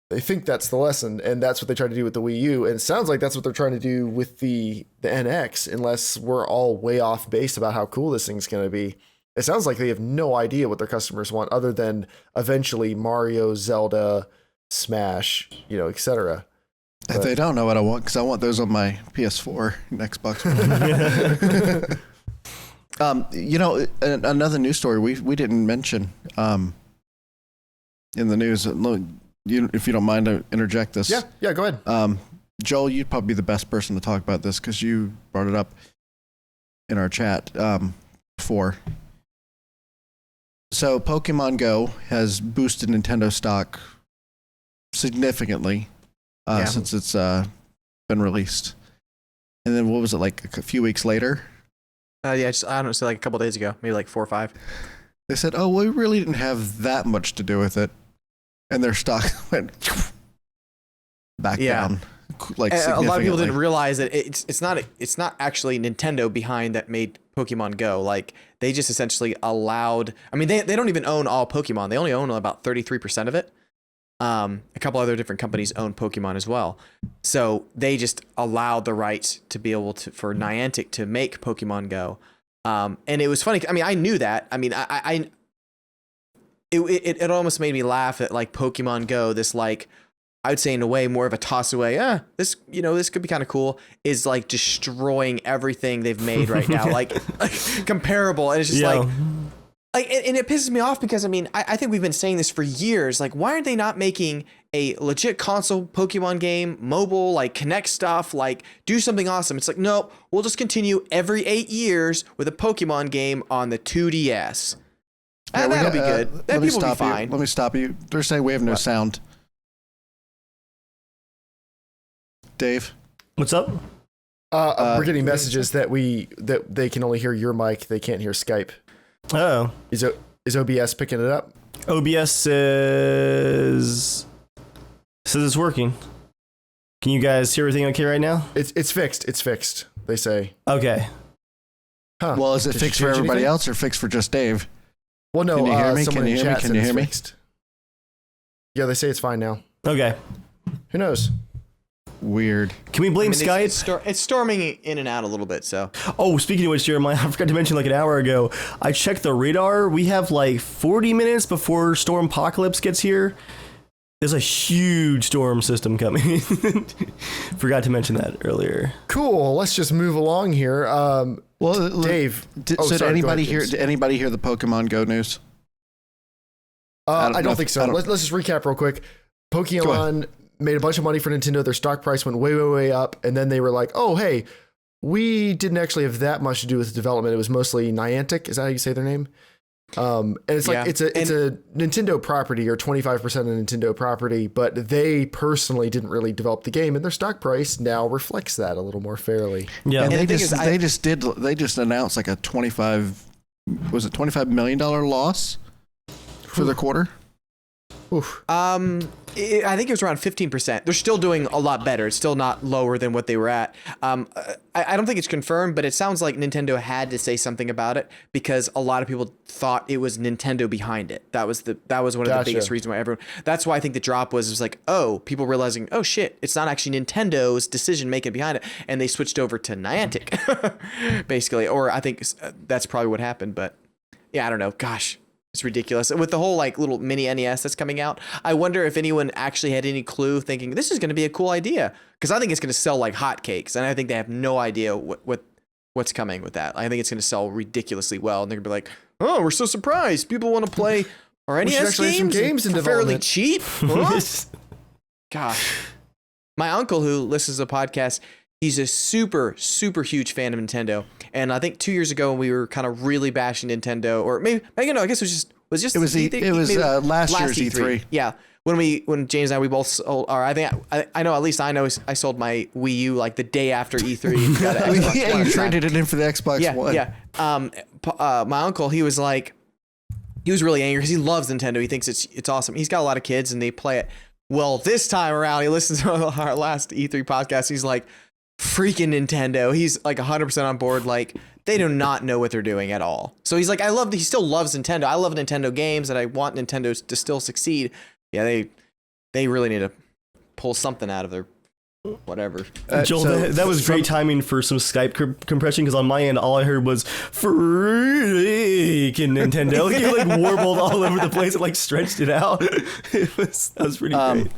They think that's the lesson, and that's what they try to do with the Wii U. And it sounds like that's what they're trying to do with the NX, unless we're all way off base about how cool this thing's going to be. It sounds like they have no idea what their customers want other than eventually Mario, Zelda, Smash, etc. They don't know what I want because I want those on my PS4 and Xbox One. Another news story we didn't mention in the news. If you don't mind to interject this. Yeah, go ahead. Joel, you'd probably be the best person to talk about this because you brought it up in our chat before. So Pokemon Go has boosted Nintendo stock significantly since it's been released. And then what was it, like a few weeks later? I don't know, so like a couple days ago, maybe like 4 or 5. They said, "Oh, we really didn't have that much to do with it," and their stock went back down. Like a lot of people didn't realize that it's not actually Nintendo behind that made Pokemon Go. Like they just essentially allowed. I mean, they don't even own all Pokemon. They only own about 33% of it. A couple other different companies own Pokemon as well. So they just allowed the rights to be able to for Niantic to make Pokemon Go. And it was funny. I mean, I knew that. I mean, it almost made me laugh at like Pokemon Go. This like. I would say in a way more of a toss away. This could be kind of cool. Is like destroying everything they've made right now, like comparable. And it's just like and it pisses me off because I mean I think we've been saying this for years. Like why aren't they not making a legit console Pokemon game, mobile, like Connect stuff, like do something awesome? It's like nope, we'll just continue every 8 years with a Pokemon game on the 2DS. That'll be good. That people will be fine. Let me stop you. They're saying we have no sound. Dave, what's up? We're getting messages that they can only hear your mic. They can't hear Skype. Oh, is OBS picking it up? OBS says it's working. Can you guys hear everything okay right now? It's fixed. It's fixed. They say. Okay. Huh. Well, is it fixed for everybody else or fixed for just Dave? Well, no. Can you hear me? Someone Can you in hear me? chat Can said you it's hear me? fixed. Yeah, they say it's fine now. Okay. Who knows? Weird. Can we blame Skype? It's storming in and out a little bit, so. Oh, speaking of which, Jeremiah, I forgot to mention like an hour ago, I checked the radar. We have like 40 minutes before Storm Apocalypse gets here. There's a huge storm system coming. Forgot to mention that earlier. Cool. Let's just move along here. Well, Dave. Did anybody hear the Pokemon Go news? I don't think so. Let's just recap real quick. Pokemon made a bunch of money for Nintendo. Their stock price went way, way, way up. And then they were like, oh, hey, we didn't actually have that much to do with development. It was mostly Niantic. Is that how you say their name? And it's like it's a Nintendo property or 25% of Nintendo property, but they personally didn't really develop the game, and their stock price now reflects that a little more fairly. Yeah, And And they the thing is, they just announced like a $25 million loss for the quarter. Oof. I think it was around 15%. They're still doing a lot better. It's still not lower than what they were at. I don't think it's confirmed, but it sounds like Nintendo had to say something about it because a lot of people thought it was Nintendo behind it. That was one of the biggest reasons why everyone. That's why I think the drop was like, oh, people realizing, oh shit, it's not actually Nintendo's decision making behind it, and they switched over to Niantic, basically. Or I think that's probably what happened. But yeah, I don't know. Gosh. It's ridiculous. With the whole like little mini NES that's coming out, I wonder if anyone actually had any clue thinking this is going to be a cool idea, because I think it's going to sell like hotcakes, and I think they have no idea what's coming with that. I think it's going to sell ridiculously well, and they're going to be like, oh, we're so surprised. People want to play our NES games in for fairly development. cheap. Huh? Gosh. My uncle, who listens to the podcast, he's a super, super huge fan of Nintendo. And I think 2 years ago when we were kind of really bashing Nintendo, or maybe no, I guess it was last year's E3. Yeah, when James and I, we both sold, or I think I know, at least I know I sold my Wii U like the day after E3. Got an Xbox Yeah, One. you traded it in for the Xbox One. Yeah. My uncle, he was really angry because he loves Nintendo. He thinks it's awesome. He's got a lot of kids and they play it. Well, this time around, he listens to our last E3 podcast. He's like, freaking Nintendo. He's like 100% on board. Like, they do not know what they're doing at all. So he's like, he still loves Nintendo. I love Nintendo games and I want Nintendo to still succeed. Yeah, they really need to pull something out of their whatever. Joel, that was great timing for some Skype compression, because on my end, all I heard was freaking Nintendo. You like warbled all over the place. It like stretched it out. That was pretty great.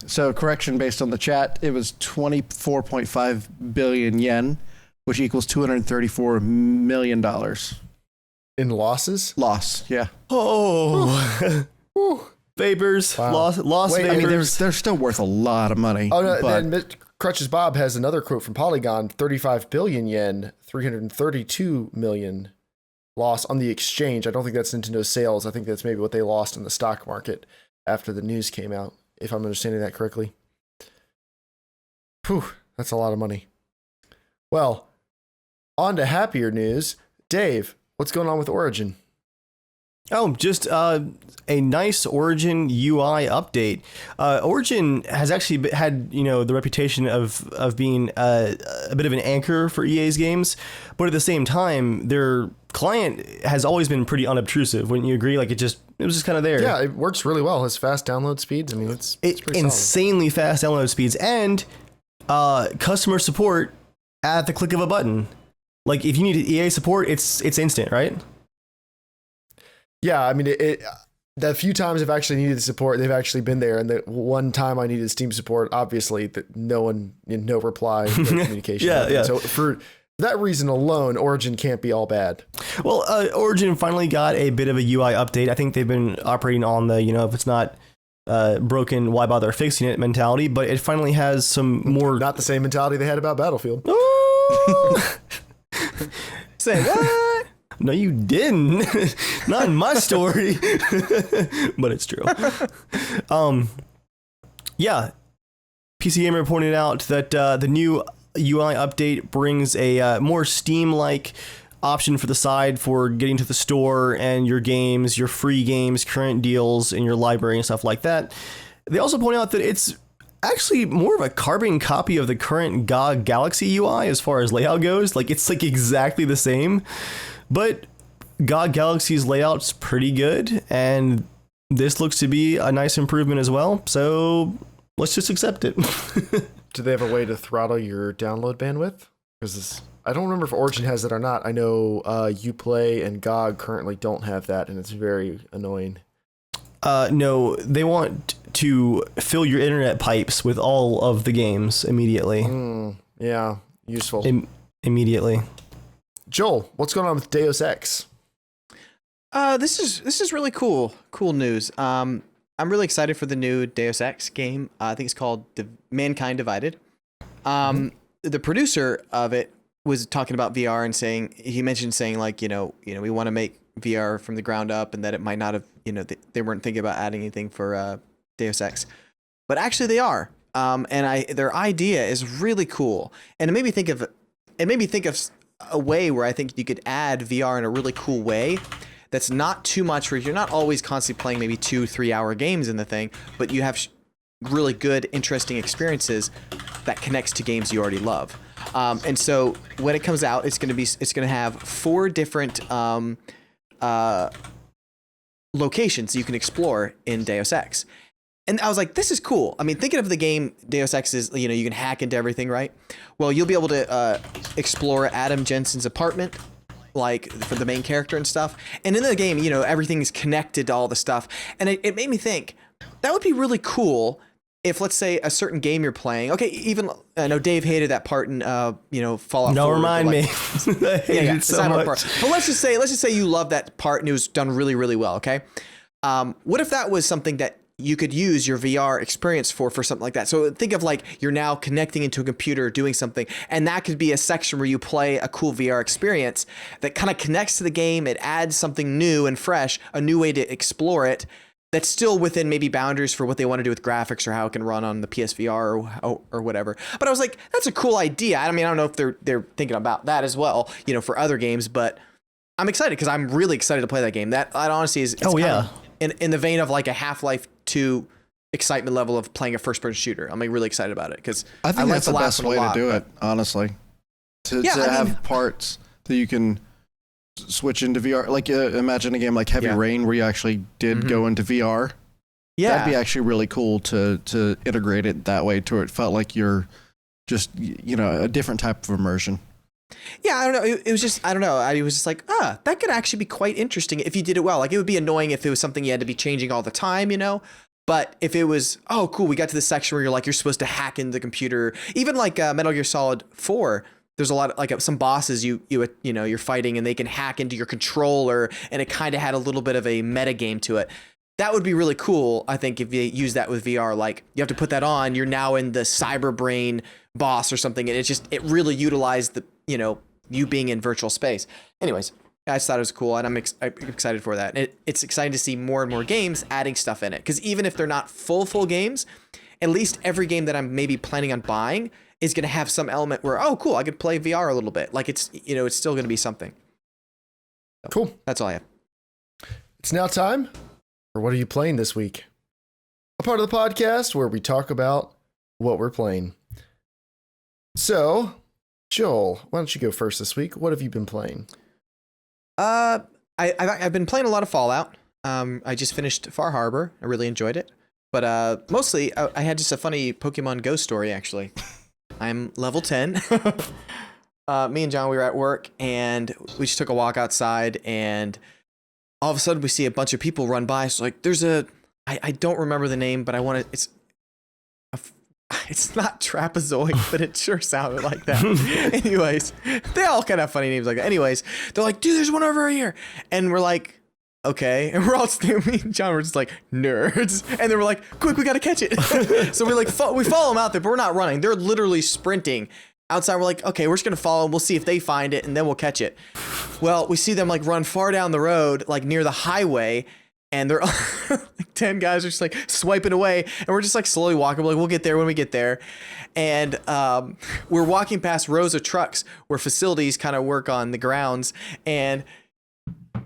So correction based on the chat, it was 24.5 billion yen, which equals $234 million. In losses? Loss, yeah. Oh, vapors, Wow. lost Wait, vapors. I mean, they're still worth a lot of money. Oh, no, but then Crutches Bob has another quote from Polygon, 35 billion yen, 332 million loss on the exchange. I don't think that's Nintendo's sales. I think that's maybe what they lost in the stock market after the news came out, if I'm understanding that correctly. Whew, that's a lot of money. Well, on to happier news. Dave, what's going on with Origin? Oh, just a nice Origin UI update. Origin has actually had, the reputation of being a bit of an anchor for EA's games, but at the same time, their client has always been pretty unobtrusive. Wouldn't you agree? Like it was just kind of there. Yeah, it works really well. It has fast download speeds. I mean, it's pretty insanely fast download speeds and customer support at the click of a button. Like if you need EA support, it's instant, right? Yeah, I mean, the few times I've actually needed support, they've actually been there. And the one time I needed Steam support, obviously, no reply, no communication. Yeah. So for that reason alone, Origin can't be all bad. Well, Origin finally got a bit of a UI update. I think they've been operating on the, if it's not broken, why bother fixing it mentality, but it finally has some more... Not the same mentality they had about Battlefield. Say what? No, you didn't. Not in my story. But it's true. Yeah. PC Gamer pointed out that the new UI update brings a more Steam-like option for the side for getting to the store and your games, your free games, current deals in your library and stuff like that. They also point out that it's actually more of a carbon copy of the current GOG Galaxy UI as far as layout goes. Like it's like exactly the same. But GOG Galaxy's layout's pretty good, and this looks to be a nice improvement as well, so let's just accept it. Do they have a way to throttle your download bandwidth? Because I don't remember if Origin has it or not. I know Uplay and GOG currently don't have that, and it's very annoying. No, they want to fill your internet pipes with all of the games immediately. Yeah, useful. Immediately. Joel, what's going on with Deus Ex? This is really cool news. I'm really excited for the new Deus Ex game. I think it's called Mankind Divided. The producer of it was talking about VR and he mentioned like, we want to make VR from the ground up, and that it might not have, they weren't thinking about adding anything for Deus Ex, but actually they are. And their idea is really cool, and it made me think of a way where I think you could add VR in a really cool way. That's not too much, where you're not always constantly playing maybe 2-3 hour games in the thing, but you have really good, interesting experiences that connects to games you already love. And so when it comes out, it's going to have 4 different locations you can explore in Deus Ex. And I was like, this is cool. I mean, thinking of the game Deus Ex is, you can hack into everything, right? Well, you'll be able to explore Adam Jensen's apartment, like for the main character and stuff. And in the game, everything is connected to all the stuff. And it made me think that would be really cool if, let's say, a certain game you're playing. Okay, even I know Dave hated that part in Fallout 4. Don't remind me. Yeah, so much. Part. But let's just say you love that part and it was done really, really well. Okay, what if that was something that you could use your VR experience for something like that? So think of like you're now connecting into a computer, doing something, and that could be a section where you play a cool VR experience that kind of connects to the game. It adds something new and fresh, a new way to explore it. That's still within maybe boundaries for what they want to do with graphics or how it can run on the PSVR or whatever. But I was like, that's a cool idea. I mean, I don't know if they're thinking about that as well, for other games, but I'm excited because I'm really excited to play that game. That honestly is in the vein of like a Half-Life 2 excitement level of playing a first-person shooter. I'm like really excited about it because I think that's the best way to do it, honestly. To have parts that you can switch into VR. Like imagine a game like Heavy Rain where you actually did go into VR. Yeah, that'd be actually really cool to integrate it that way to where it felt like you're just a different type of immersion. Yeah, I don't know. It was just, I don't know. I was just like, that could actually be quite interesting if you did it well. Like, it would be annoying if it was something you had to be changing all the time, But if it was, oh, cool, we got to the section where you're supposed to hack into the computer. Even like Metal Gear Solid 4, there's a lot of, like, some bosses you're fighting and they can hack into your controller, and it kind of had a little bit of a meta game to it. That would be really cool, I think, if you use that with VR. Like, you have to put that on, you're now in the cyber brain boss or something, and it really utilized the you being in virtual space. Anyways, I just thought it was cool, and I'm excited for that. It's exciting to see more and more games adding stuff in it, because even if they're not full games, at least every game that I'm maybe planning on buying is going to have some element where, oh, cool, I could play VR a little bit. Like, it's it's still going to be something. So, cool. That's all I have. It's now time for What Are You Playing This Week? A part of the podcast where we talk about what we're playing. So, Joel, why don't you go first this week? What have you been playing? I've been playing a lot of Fallout. I just finished Far Harbor. I really enjoyed it. But mostly, I had just a funny Pokemon Go story, actually. I'm level 10. Me and John, we were at work, and we just took a walk outside, and all of a sudden, we see a bunch of people run by. So, like, there's I don't remember the name, but it's not trapezoid, but it sure sounded like that. Anyways, they all kind of have funny names like that. Anyways, they're like, dude, there's one over here. And we're like, okay. And we're all, me and John were just like, nerds. And then we're like, quick, we got to catch it. So we follow them out there, but we're not running. They're literally sprinting outside. We're like, okay, we're just going to follow them. We'll see if they find it, and then we'll catch it. Well, we see them like run far down the road, like near the highway. And they're like 10 guys are just like swiping away, and we're just like slowly walking. We're like, we'll get there when we get there. And we're walking past rows of trucks where facilities kind of work on the grounds, and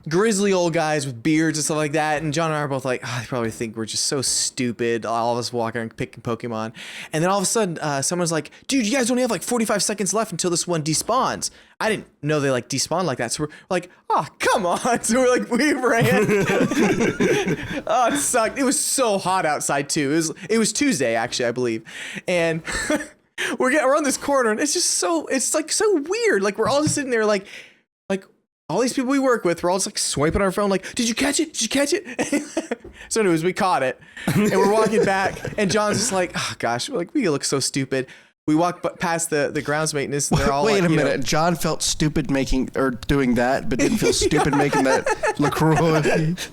grizzly old guys with beards and stuff like that. And John and I are both like, they probably think we're just so stupid, all of us walking and picking Pokemon. And then all of a sudden, someone's like, dude, you guys only have like 45 seconds left until this one despawns. I didn't know they like despawn like that. So we're like, oh, come on. So we're like, we ran. Oh, it sucked. It was so hot outside too. It was Tuesday, actually, I believe. And we're on this corner, and it's like so weird. Like, we're all just sitting there like all these people we work with, we're all just like swiping our phone like, did you catch it? Did you catch it? So anyways, we caught it, and we're walking back, and John's just like, oh gosh, we look so stupid. We walk past the grounds maintenance, and they're all wait like, a minute. John felt stupid doing that, but didn't feel stupid making that LaCroix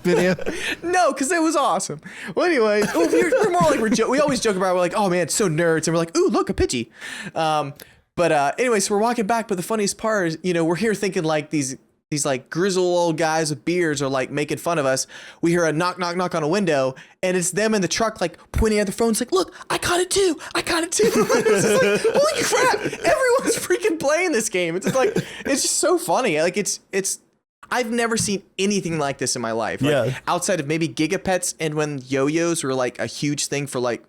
video. No, because it was awesome. Well, anyways, we're more like we always joke about it. We're like, oh man, it's so nerds, and we're like, ooh, look, a Pidgey. But anyways, so we're walking back, but the funniest part is, we're here thinking like these these like grizzled old guys with beards are like making fun of us. We hear a knock, knock, knock on a window, and it's them in the truck like pointing at their phones like, look, I caught it too. It's just like, holy crap. Everyone's freaking playing this game. It's just like, it's just so funny. Like it's I've never seen anything like this in my life. Like, outside of maybe Gigapets and when yo-yos were like a huge thing for like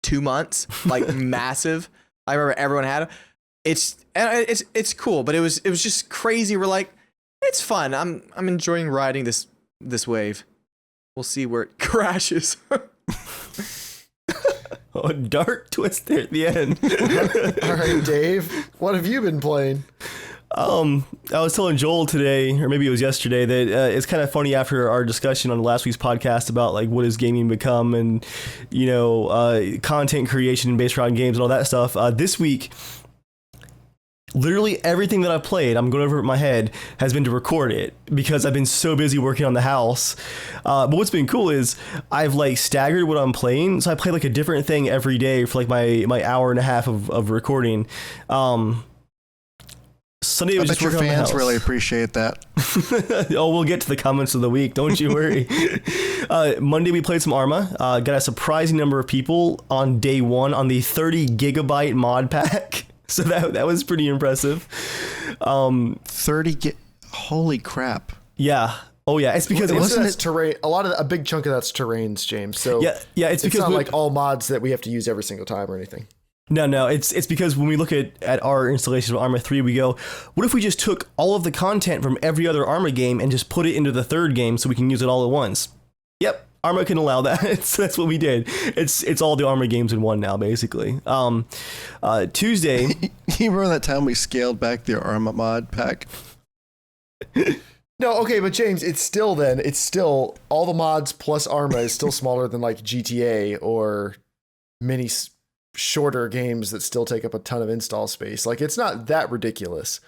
2 months, like massive. I remember everyone had them. It's cool, but it was just crazy. We're like, it's fun. I'm enjoying riding this wave. We'll see where it crashes. Oh, dark twist there at the end. All right, Dave, what have you been playing? I was telling Joel today, or maybe it was yesterday, that it's kind of funny after our discussion on last week's podcast about like what has gaming become and, you know, content creation based around games and all that stuff. This week, literally everything that I've played, I'm going over it in my head, has been to record it because I've been so busy working on the house. But what's been cool is I've like staggered what I'm playing. So I play like a different thing every day for like my hour and a half of recording. Sunday was just your working on the fans house. really appreciate that. Oh, we'll get to the comments of the week. Don't you worry. Monday, we played some Arma. Got a surprising number of people on day one on the 30 gigabyte mod pack. So that was pretty impressive. 30 holy crap. Yeah. Oh yeah. It's because That's terrain. A big chunk of that's terrains, James. So yeah. It's because not like all mods that we have to use every single time or anything. No, it's because when we look at our installation of Arma 3, we go, what if we just took all of the content from every other Arma game and just put it into the third game so we can use it all at once? Yep, Arma can allow that. So that's what we did. It's all the Arma games in one now, basically. Tuesday. You remember that time we scaled back the Arma mod pack? No, okay, but James, it's still all the mods plus Arma is still smaller than like GTA or many shorter games that still take up a ton of install space. Like, it's not that ridiculous.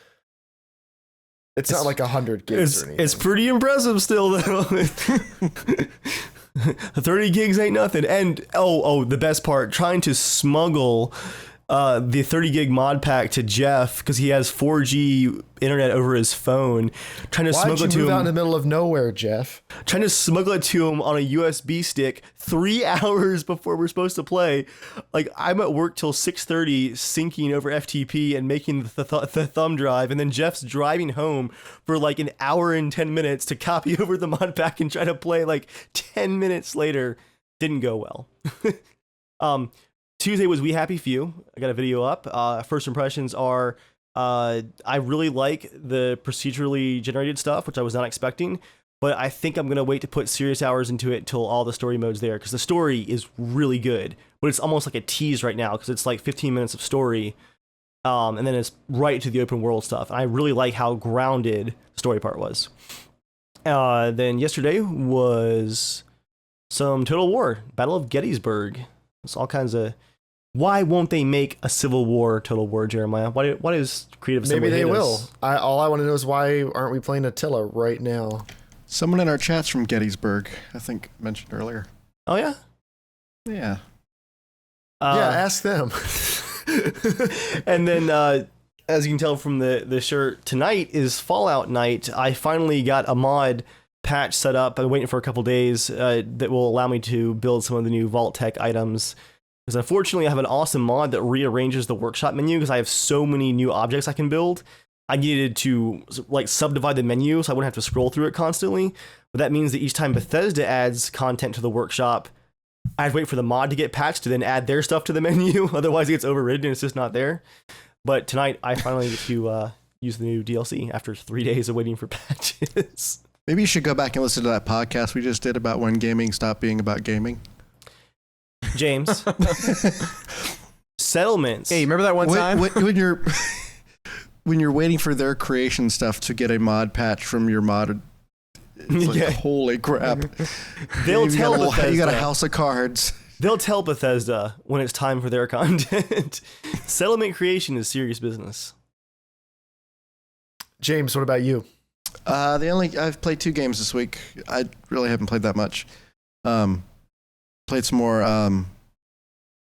It's not like 100 gigs or anything. It's pretty impressive still, though. 30 gigs ain't nothing. And the best part, trying to smuggle the 30 gig mod pack to Jeff because he has 4G internet over his phone. Trying to smuggle it to him out in the middle of nowhere, Jeff. Trying to smuggle it to him on a USB stick 3 hours before we're supposed to play. Like, I'm at work till 6:30 syncing over FTP and making the thumb drive, and then Jeff's driving home for like an hour and 10 minutes to copy over the mod pack and try to play. Like 10 minutes later, didn't go well. Tuesday was We Happy Few. I got a video up. First impressions are I really like the procedurally generated stuff, which I was not expecting, but I think I'm going to wait to put serious hours into it till all the story mode's there, because the story is really good, but it's almost like a tease right now because it's like 15 minutes of story, and then it's right to the open world stuff. And I really like how grounded the story part was. Then yesterday was some Total War, Battle of Gettysburg. It's all kinds of... Why won't they make a Civil War Total War, Jeremiah? Why is Creative Assembly Maybe they hate will. us? All I want to know is why aren't we playing Attila right now? Someone in our chats from Gettysburg, I think, mentioned earlier. Oh, yeah? Yeah. Yeah, ask them. And then, as you can tell from the shirt, tonight is Fallout night. I finally got a mod patch set up. I've been waiting for a couple days that will allow me to build some of the new Vault Tech items. Because unfortunately, I have an awesome mod that rearranges the workshop menu because I have so many new objects I can build. I needed to like subdivide the menu so I wouldn't have to scroll through it constantly. But that means that each time Bethesda adds content to the workshop, I have to wait for the mod to get patched to then add their stuff to the menu. Otherwise, it gets overridden and it's just not there. But tonight, I finally get to use the new DLC after 3 days of waiting for patches. Maybe you should go back and listen to that podcast we just did about when gaming stopped being about gaming. James. Settlements. Hey, remember that one time? When you're waiting for their creation stuff to get a mod patch from your mod, it's like, holy crap. They'll tell Bethesda. You got a house of cards. They'll tell Bethesda when it's time for their content. Settlement creation is serious business. James, what about you? I've played 2 games this week. I really haven't played that much. Played some more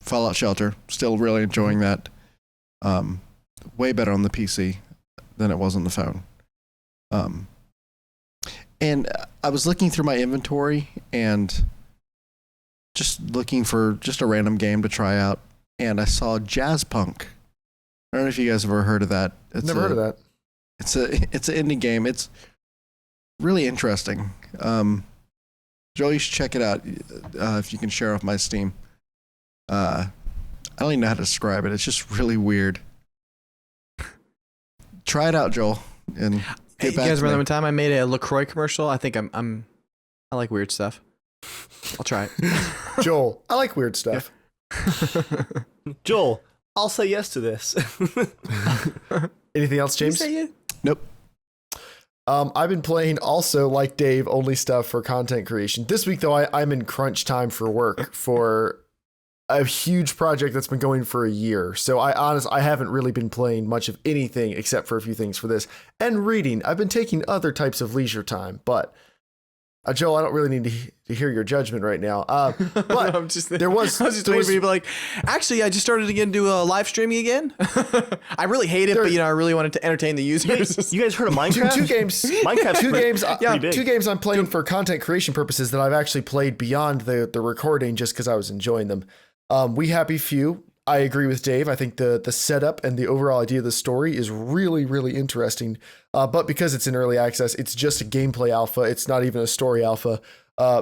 Fallout Shelter. Still really enjoying that. Way better on the PC than it was on the phone. And I was looking through my inventory and just looking for just a random game to try out, and I saw Jazz Punk. I don't know if you guys have ever heard of that. Never heard of that. It's an indie game. It's really interesting. Joel, you should check it out if you can share off my Steam. I don't even know how to describe it. It's just really weird. Try it out, Joel, and Hey, get you back guys to remember me. the time I made a LaCroix commercial? I think I like weird stuff. I'll try it. Joel, I like weird stuff. Joel, I'll say yes to this. Anything else, You James? say it? Nope. I've been playing also, like Dave, only stuff for content creation. This week, though, I'm in crunch time for work for a huge project that's been going for a year. So I haven't really been playing much of anything except for a few things for this. And reading. I've been taking other types of leisure time, but Joel, I don't really need to hear your judgment right now. But I'm just, there was I was just there waiting was- for you to be like, actually, I just started again to do a live streaming again. I really hate it, but I really wanted to entertain the users. You guys heard of Minecraft? two games. Minecraft's Two pretty- games. pretty big. Two games I'm playing for content creation purposes that I've actually played beyond the recording just because I was enjoying them. We Happy Few. I agree with Dave. I think the setup and the overall idea of the story is really, really interesting. But because it's in early access, it's just a gameplay alpha. It's not even a story alpha.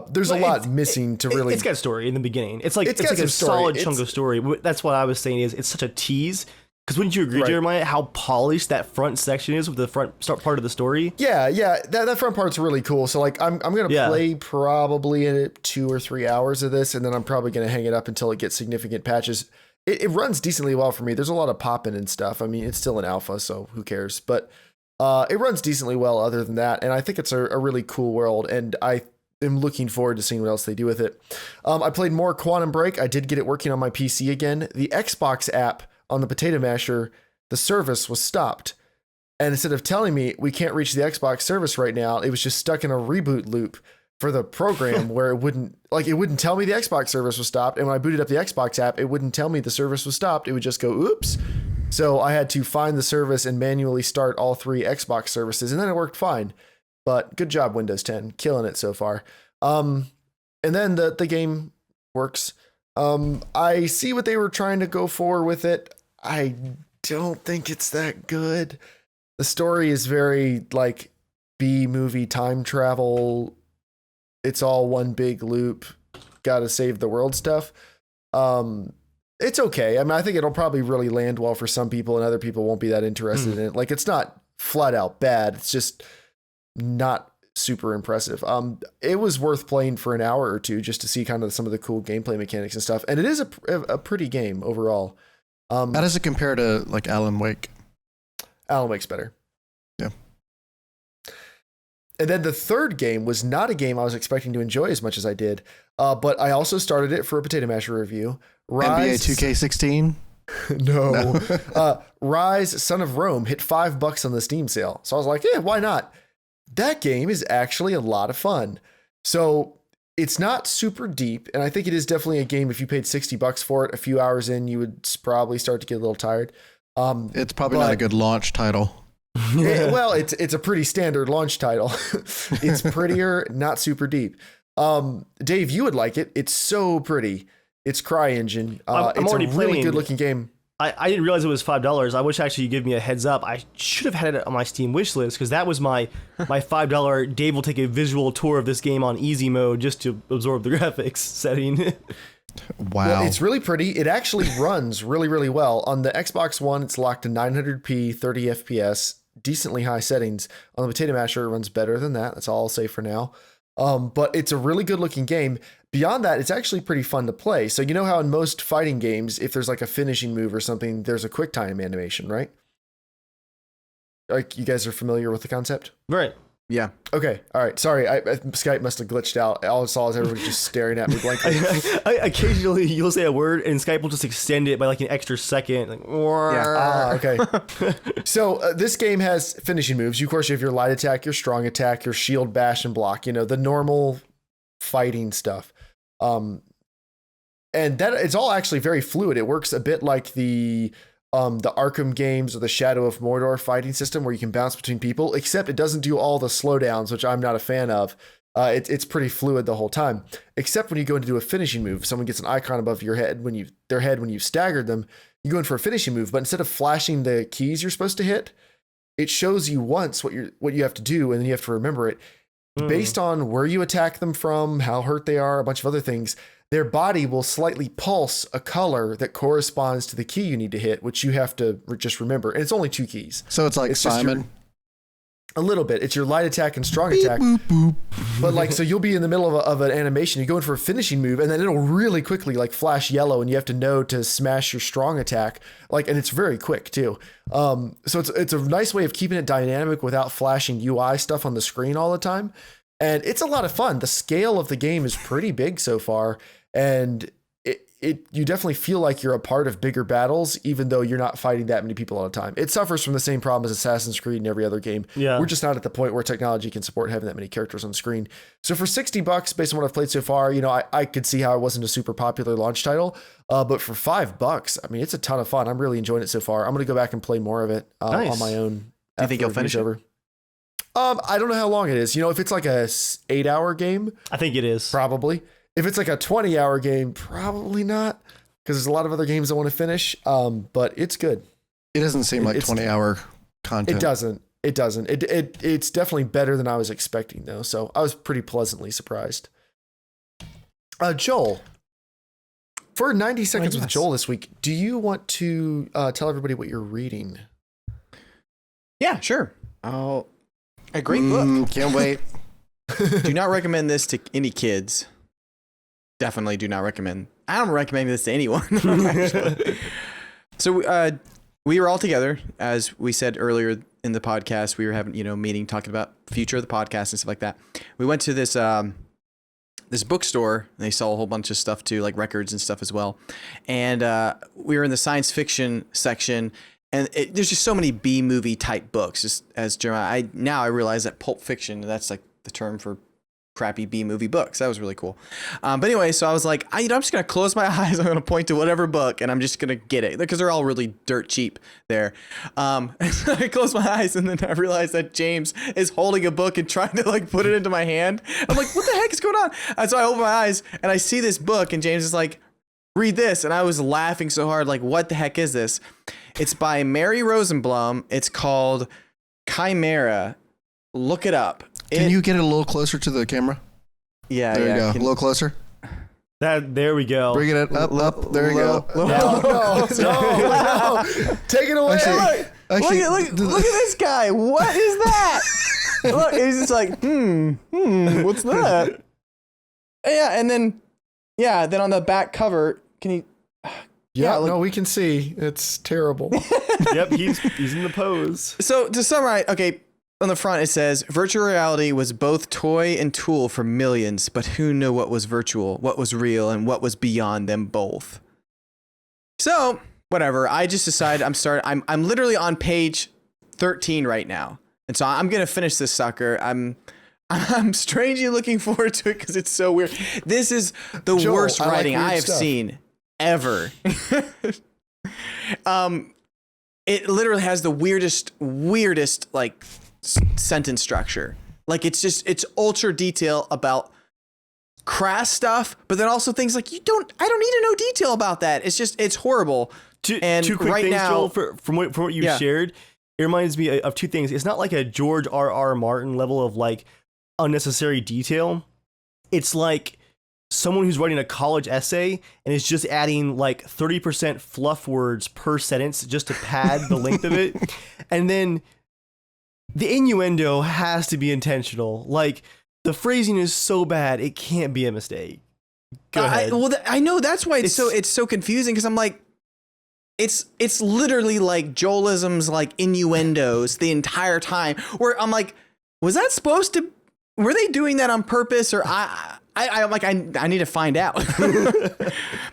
There's a lot missing to really. It's got a story in the beginning. It's like It's it's got like a some story. solid chunk of story. That's what I was saying. Is it's such a tease. Because wouldn't you agree, Right. Jeremiah, how polished that front section is with the front start part of the story? Yeah, that front part's really cool. So like I'm gonna Yeah. play probably 2 or 3 hours of this, and then I'm probably gonna hang it up until it gets significant patches. It runs decently well for me. There's a lot of popping and stuff. I mean, it's still an alpha, so who cares? But it runs decently well other than that, and I think it's a really cool world, and I am looking forward to seeing what else they do with it. I played more Quantum Break. I did get it working on my PC again. The Xbox app on the Potato Masher, the service was stopped. And instead of telling me we can't reach the Xbox service right now, it was just stuck in a reboot loop for the program where it wouldn't tell me the Xbox service was stopped. And when I booted up the Xbox app, it wouldn't tell me the service was stopped. It would just go, oops. So I had to find the service and manually start all 3 Xbox services. And then it worked fine. But good job, Windows 10. Killing it so far. And then the game works. I see what they were trying to go for with it. I don't think it's that good. The story is very like B-movie time travel. It's all one big loop. Gotta save the world stuff. It's okay. I mean, I think it'll probably really land well for some people, and other people won't be that interested in it. Like, it's not flat out bad. It's just not super impressive. It was worth playing for an hour or two just to see kind of some of the cool gameplay mechanics and stuff. And it is a pretty game overall. How does it compare to like Alan Wake? Alan Wake's better. Yeah. And then the third game was not a game I was expecting to enjoy as much as I did, but I also started it for a Potato Masher review. NBA 2K16? No. Rise, Son of Rome hit $5 on the Steam sale. So I was like, yeah, why not? That game is actually a lot of fun. So it's not super deep, and I think it is definitely a game. If you paid $60 for it, a few hours in, you would probably start to get a little tired. It's probably not a good launch title. Well, it's a pretty standard launch title. It's prettier, not super deep. Dave, you would like it. It's so pretty. It's CryEngine. I'm it's already a really playing. good looking game. I didn't realize it was $5. I wish actually you give me a heads up. I should have had it on my Steam wish list because that was my $5. Dave will take a visual tour of this game on easy mode just to absorb the graphics setting. Wow. Well, it's really pretty. It actually runs really, really well. On the Xbox One, it's locked to 900p, 30 FPS, decently high settings. On the Potato Masher, it runs better than that. That's all I'll say for now. But it's a really good looking game. Beyond that, it's actually pretty fun to play. So you know how in most fighting games, if there's like a finishing move or something, there's a quick time animation, right? Like, you guys are familiar with the concept? Right. Yeah. Okay. All right. Sorry. Skype must have glitched out. All I saw is everybody just staring at me blankly. Occasionally you'll say a word and Skype will just extend it by like an extra second. Like, Okay. So this game has finishing moves. Of course, you have your light attack, your strong attack, your shield, bash, and block. You know, the normal fighting stuff. And that it's all actually very fluid. It works a bit like the the Arkham games or the Shadow of Mordor fighting system where you can bounce between people, except it doesn't do all the slowdowns, which I'm not a fan of. It's pretty fluid the whole time, except when you go in to do a finishing move. If someone gets an icon above your head when you've staggered them, you go in for a finishing move, but instead of flashing the keys you're supposed to hit, it shows you once what you have to do, and then you have to remember it. Based on where you attack them from, how hurt they are, a bunch of other things, their body will slightly pulse a color that corresponds to the key you need to hit, which you have to just remember. And it's only 2 keys. So it's like Simon. A little bit. It's your light attack and strong attack. Boop, boop. But like, so you'll be in the middle of an animation, you go in for a finishing move, and then it'll really quickly like flash yellow, and you have to know to smash your strong attack. Like, and it's very quick too. So it's a nice way of keeping it dynamic without flashing UI stuff on the screen all the time. And it's a lot of fun. The scale of the game is pretty big so far, and you definitely feel like you're a part of bigger battles, even though you're not fighting that many people all the time. It suffers from the same problem as Assassin's Creed and every other game. Yeah. We're just not at the point where technology can support having that many characters on the screen. So for $60, based on what I've played so far, I could see how it wasn't a super popular launch title. But for $5, I mean, it's a ton of fun. I'm really enjoying it so far. I'm going to go back and play more of it Nice. on my own. Do you think you'll finish it? over. I don't know how long it is. If it's like a 8-hour game, I think it is. probably. If it's like a 20-hour game, probably not, because there's a lot of other games I want to finish. But it's good. It doesn't seem like 20-hour content. It doesn't. It's definitely better than I was expecting, though. So I was pretty pleasantly surprised. Joel, for 90 seconds with yes. Joel this week, do you want to tell everybody what you're reading? Yeah, sure. Oh, a great book. Can't wait. Do not recommend this to any kids. Definitely do not recommend. I don't recommend this to anyone. Actually. So we were all together, as we said earlier in the podcast. We were having meeting, talking about future of the podcast and stuff like that. We went to this this bookstore. And they sell a whole bunch of stuff too, like records and stuff as well. And we were in the science fiction section. And there's just so many B movie type books. Just as Jeremiah, I realize that Pulp Fiction, that's like the term for crappy B movie books. That was really cool. But anyway, so I was like, I'm just going to close my eyes. I'm going to point to whatever book and I'm just going to get it because they're all really dirt cheap there. And so I closed my eyes and then I realized that James is holding a book and trying to like put it into my hand. I'm like, what the heck is going on? And so I open my eyes and I see this book and James is like, read this. And I was laughing so hard. Like, what the heck is this? It's by Mary Rosenblum. It's called Chimera. Look it up. Can you get it a little closer to the camera? Yeah, There yeah. you go. A little closer. There we go. Bring it up. There you go. No. Take it away. Actually, Look at this guy. What is that? Look, he's just like, what's that? And then on the back cover, can you? Yeah, look- no, we can see. It's terrible. Yep, he's in the pose. So to summarize, okay, on the front it says, virtual reality was both toy and tool for millions, but who knew what was virtual, what was real, and what was beyond them both? So whatever, I just decided I'm literally on page 13 right now, and so I'm gonna finish this sucker. I'm strangely looking forward to it because it's so weird. This is the Joel, worst I like writing weird I have stuff. seen ever. It literally has the weirdest like sentence structure. Like it's ultra detail about crass stuff, but then also things like I don't need to know detail about that. It's horrible. Two quick right things, now, Joel, from what you Yeah. shared. It reminds me of two things. It's not like a George R.R. Martin level of like unnecessary detail. It's like someone who's writing a college essay and is just adding like 30% fluff words per sentence just to pad the length of it. And then the innuendo has to be intentional. Like the phrasing is so bad, it can't be a mistake. Go ahead. I know that's why it's so confusing because I'm like, it's literally like Joelisms, like innuendos the entire time. Where I'm like, was that supposed to? Were they doing that on purpose, or I'm like, I need to find out.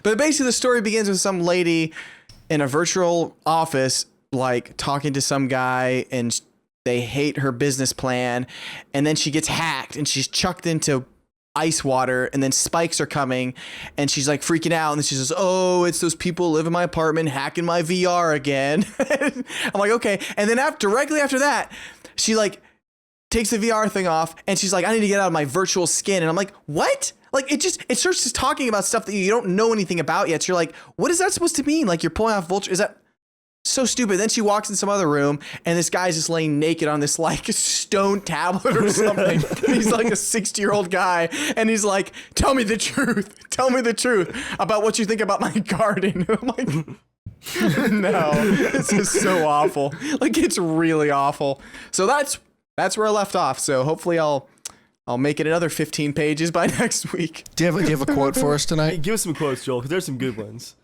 But basically, the story begins with some lady in a virtual office, like talking to some guy, and they hate her business plan, and then she gets hacked, and she's chucked into ice water, and then spikes are coming, and she's like freaking out, and then she says, "Oh, it's those people who live in my apartment hacking my VR again." I'm like, okay. And then directly after that, she like takes the VR thing off, and she's like, "I need to get out of my virtual skin," and I'm like, "What?" Like it starts just talking about stuff that you don't know anything about yet. So you're like, what is that supposed to mean? Like you're pulling off vulture? Is that so stupid? Then she walks in some other room, and this guy's just laying naked on this like stone tablet or something. He's like a 60-year-old guy, and he's like, "Tell me the truth. Tell me the truth about what you think about my garden." I'm like, no, this is so awful. Like it's really awful. So that's where I left off. So hopefully I'll make it another 15 pages by next week. Do you have a quote for us Hey, tonight? give us some quotes, Joel, because there's some good ones.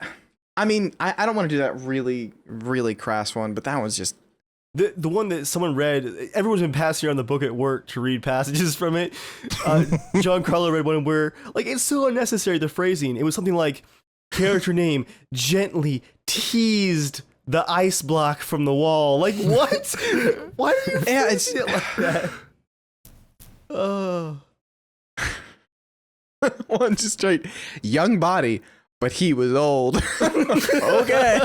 I mean, I don't want to do that really, really crass one, but that one's just... The one that someone read, everyone's been passing around the book at work to read passages from it. John Carlo read one where, like, it's so unnecessary, the phrasing. It was something like, character name gently teased the ice block from the wall. Like, what? Why do you it's it like that? Oh. one just straight young body, but he was old. Okay.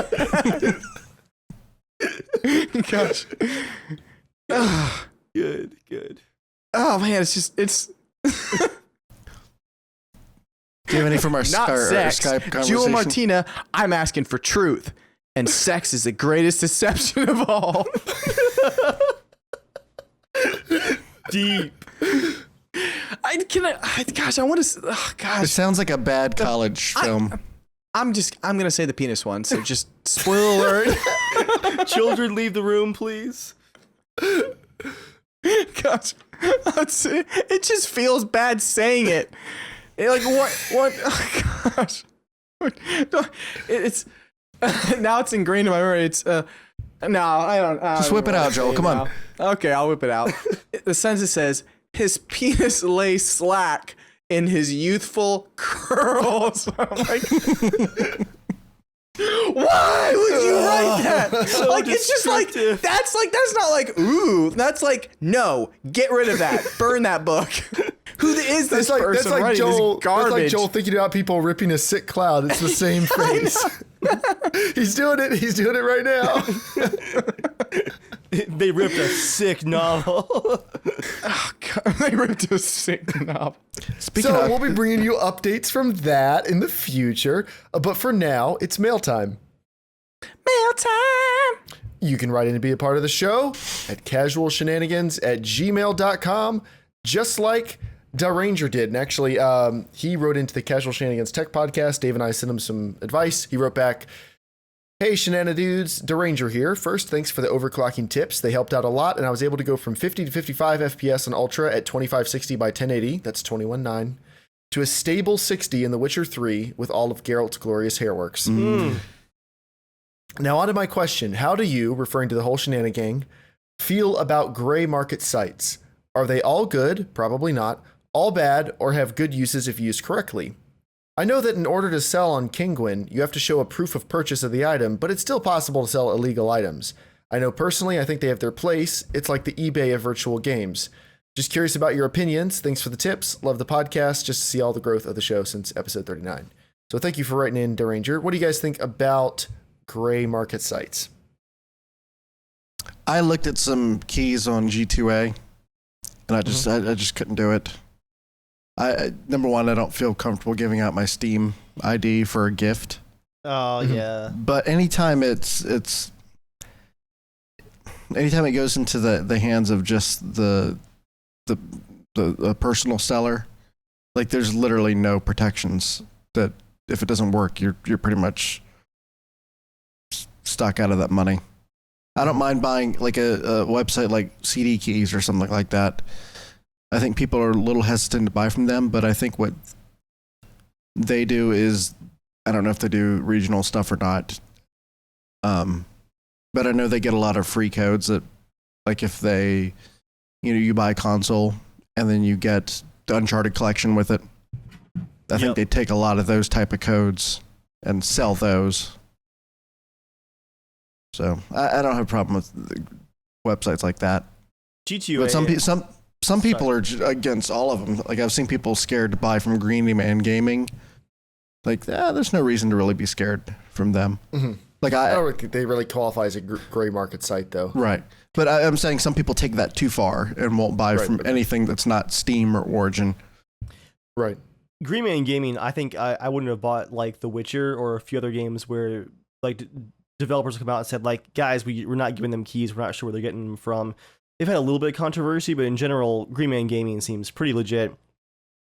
Gosh. Good. Oh man, it's Do you have any from our, not our sex. Skype conversation? Jewel Martina, I'm asking for truth, and sex is the greatest deception of all. Deep. Gosh, I want to. Oh, It gosh, sounds like a bad college film. I'm gonna say the penis one. So just spoiler alert. Children, leave the room, please. Gosh, it just feels bad saying it. Like what? Oh, gosh, it's now it's ingrained in my memory. It's no, I don't. Just whip it out, Joel. Come on. Okay, I'll whip it out. The sentence says, "His penis lay slack in his youthful curls." I'm like, why would you write that? So like it's just like that's not like ooh. That's like no. Get rid of that. Burn that book. Who is this person writing Joel, this garbage? That's like Joel thinking about people ripping a sick cloud. It's the same phrase. He's doing it. He's doing it right now. They ripped a sick novel. Oh, God, they ripped a sick novel. Speaking So of, we'll be bringing you updates from that in the future. But for now, it's mail time. Mail time. You can write in to be a part of the show at casualshenanigans@gmail.com, just like Da Ranger did. And actually, he wrote into the Casual Shenanigans Tech Podcast. Dave and I sent him some advice. He wrote back, "Hey, Shenanadudes, Da Ranger here. First, thanks for the overclocking tips. They helped out a lot, and I was able to go from 50 to 55 FPS on Ultra at 2560 by 1080, that's 21.9, to a stable 60 in The Witcher 3 with all of Geralt's glorious hairworks. Now on to my question. How do you, referring to the whole Shenanigang, feel about gray market sites? Are they all good? Probably not. All bad, or have good uses if used correctly? I know that in order to sell on Kinguin, you have to show a proof of purchase of the item, but it's still possible to sell illegal items. I know personally, I think they have their place. It's like the eBay of virtual games. Just curious about your opinions. Thanks for the tips. Love the podcast. Just to see all the growth of the show since episode 39. So thank you for writing in, Da Ranger. What do you guys think about gray market sites? I looked at some keys on G2A, and I just couldn't do it. Number one, I don't feel comfortable giving out my Steam ID for a gift. Oh yeah. But anytime anytime it goes into the hands of just the personal seller, like there's literally no protections that if it doesn't work, you're pretty much stuck out of that money. I don't mind buying like a website like CD Keys or something like that. I think people are a little hesitant to buy from them, but I think what they do is, I don't know if they do regional stuff or not. But I know they get a lot of free codes that, like if they, you buy a console and then you get the Uncharted collection with it. I think they take a lot of those type of codes and sell those. So I don't have a problem with websites like that. G2A. But some some people are against all of them. Like I've seen people scared to buy from Green Man Gaming. Like, there's no reason to really be scared from them. Mm-hmm. Like I don't think they really qualify as a gray market site, though. Right. But I'm saying some people take that too far and won't buy from anything that's not Steam or Origin. Right. Green Man Gaming, I think I wouldn't have bought like The Witcher or a few other games where like developers come out and said like, guys, we're not giving them keys. We're not sure where they're getting them from. They've had a little bit of controversy, but in general, Green Man Gaming seems pretty legit.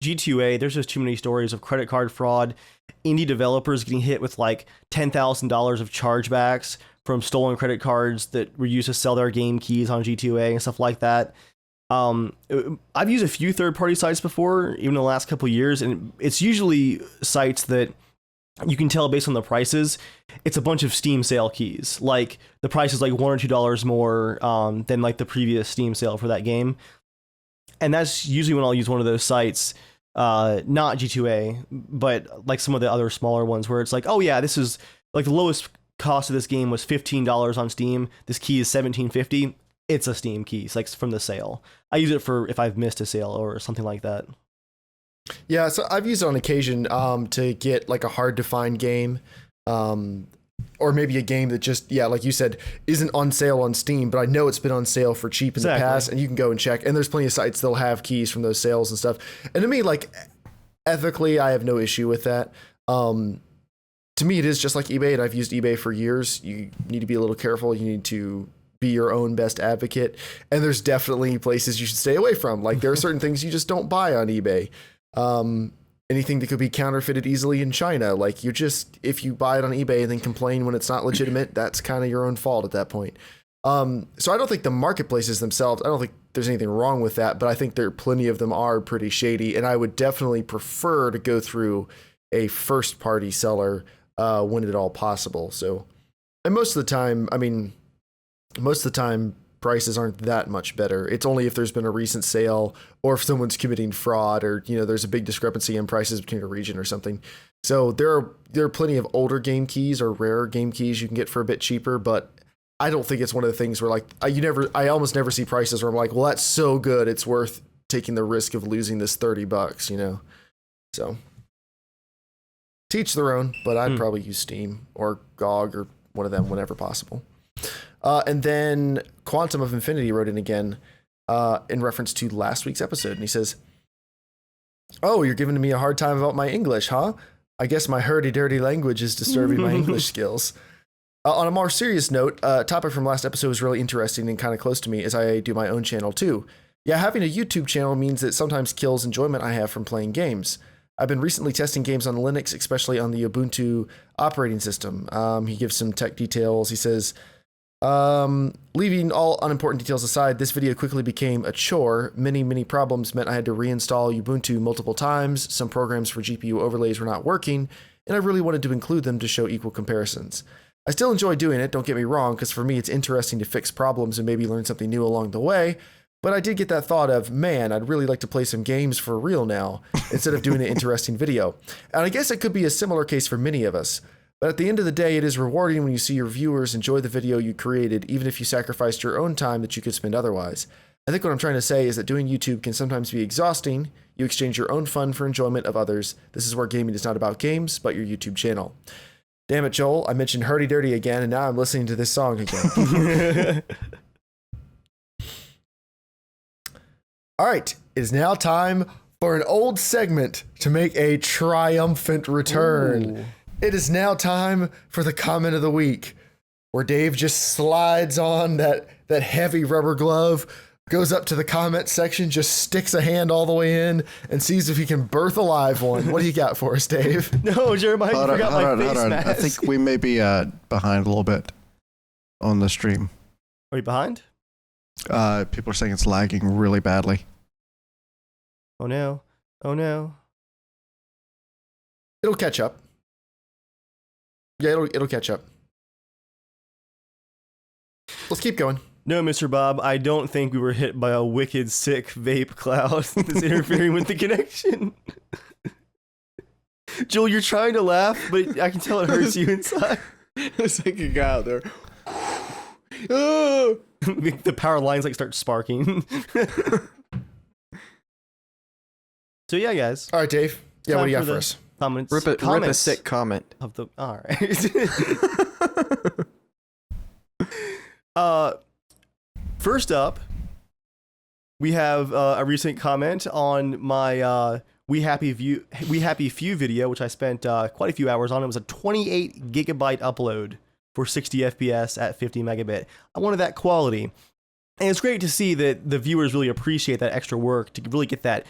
G2A, there's just too many stories of credit card fraud, indie developers getting hit with like $10,000 of chargebacks from stolen credit cards that were used to sell their game keys on G2A and stuff like that. I've used a few third-party sites before, even in the last couple of years, and it's usually sites that you can tell based on the prices. It's a bunch of Steam sale keys. Like the price is like $1 or $2 more than like the previous Steam sale for that game. And that's usually when I'll use one of those sites. Not G2A, but like some of the other smaller ones where it's like, oh yeah, this is like the lowest cost of this game was $15 on Steam. This key is $17.50. It's a Steam key, it's like from the sale. I use it for if I've missed a sale or something like that. Yeah, so I've used it on occasion to get like a hard to find game, or maybe a game that just, like you said, isn't on sale on Steam, but I know it's been on sale for cheap in the past, and you can go and check. And there's plenty of sites that'll have keys from those sales and stuff. And to me, like ethically, I have no issue with that. To me, it is just like eBay, and I've used eBay for years. You need to be a little careful. You need to be your own best advocate. And there's definitely places you should stay away from. Like there are certain things you just don't buy on eBay. Anything that could be counterfeited easily in China. Like if you buy it on eBay and then complain when it's not legitimate, that's kind of your own fault at that point. So I don't think the marketplaces themselves, I don't think there's anything wrong with that, but I think plenty of them are pretty shady. And I would definitely prefer to go through a first party seller when at all possible. So, and most of the time prices aren't that much better. It's only if there's been a recent sale or if someone's committing fraud or, there's a big discrepancy in prices between a region or something. So there are plenty of older game keys or rare game keys you can get for a bit cheaper, but I don't think it's one of the things where like I almost never see prices where I'm like, well, that's so good, it's worth taking the risk of losing this $30, So teach their own, but I'd probably use Steam or GOG or one of them whenever possible. And then Quantum of Infinity wrote in again in reference to last week's episode. And he says, "Oh, you're giving me a hard time about my English, huh? I guess my hurdy-dirty language is disturbing my English skills." On a more serious note, a topic from last episode was really interesting and kind of close to me as I do my own channel too. Yeah, having a YouTube channel means that sometimes kills enjoyment I have from playing games. I've been recently testing games on Linux, especially on the Ubuntu operating system. He gives some tech details. He says, leaving all unimportant details aside, this video quickly became a chore. Many problems meant I had to reinstall Ubuntu multiple times. Some programs for GPU overlays were not working, and I really wanted to include them to show equal comparisons. I still enjoy doing it, don't get me wrong, because for me it's interesting to fix problems and maybe learn something new along the way, but I did get that thought of, man, I'd really like to play some games for real now, instead of doing an interesting video. And I guess it could be a similar case for many of us. But at the end of the day, it is rewarding when you see your viewers enjoy the video you created, even if you sacrificed your own time that you could spend otherwise. I think what I'm trying to say is that doing YouTube can sometimes be exhausting. You exchange your own fun for enjoyment of others. This is where gaming is not about games, but your YouTube channel. Damn it, Joel, I mentioned Hurdy Dirty again, and now I'm listening to this song again. All right, it is now time for an old segment to make a triumphant return. Ooh. It is now time for the comment of the week, where Dave just slides on that heavy rubber glove, goes up to the comment section, just sticks a hand all the way in, and sees if he can birth a live one. What do you got for us, Dave? No, Jeremiah, you forgot my face mask. I think we may be behind a little bit on the stream. Are you behind? People are saying it's lagging really badly. Oh no. It'll catch up. Yeah, it'll catch up. Let's keep going. No, Mr. Bob, I don't think we were hit by a wicked sick vape cloud that's interfering with the connection. Joel, you're trying to laugh, but I can tell it hurts you inside. It's like a guy out there. The power lines like start sparking. So yeah, guys. All right, Dave. Yeah, what Time do you got for for the us? Comments. Rip a comments sick comment. of the. All right. First up, we have a recent comment on my We Happy Few video, which I spent quite a few hours on. It was a 28 gigabyte upload for 60 FPS at 50 megabit. I wanted that quality. And it's great to see that the viewers really appreciate that extra work to really get that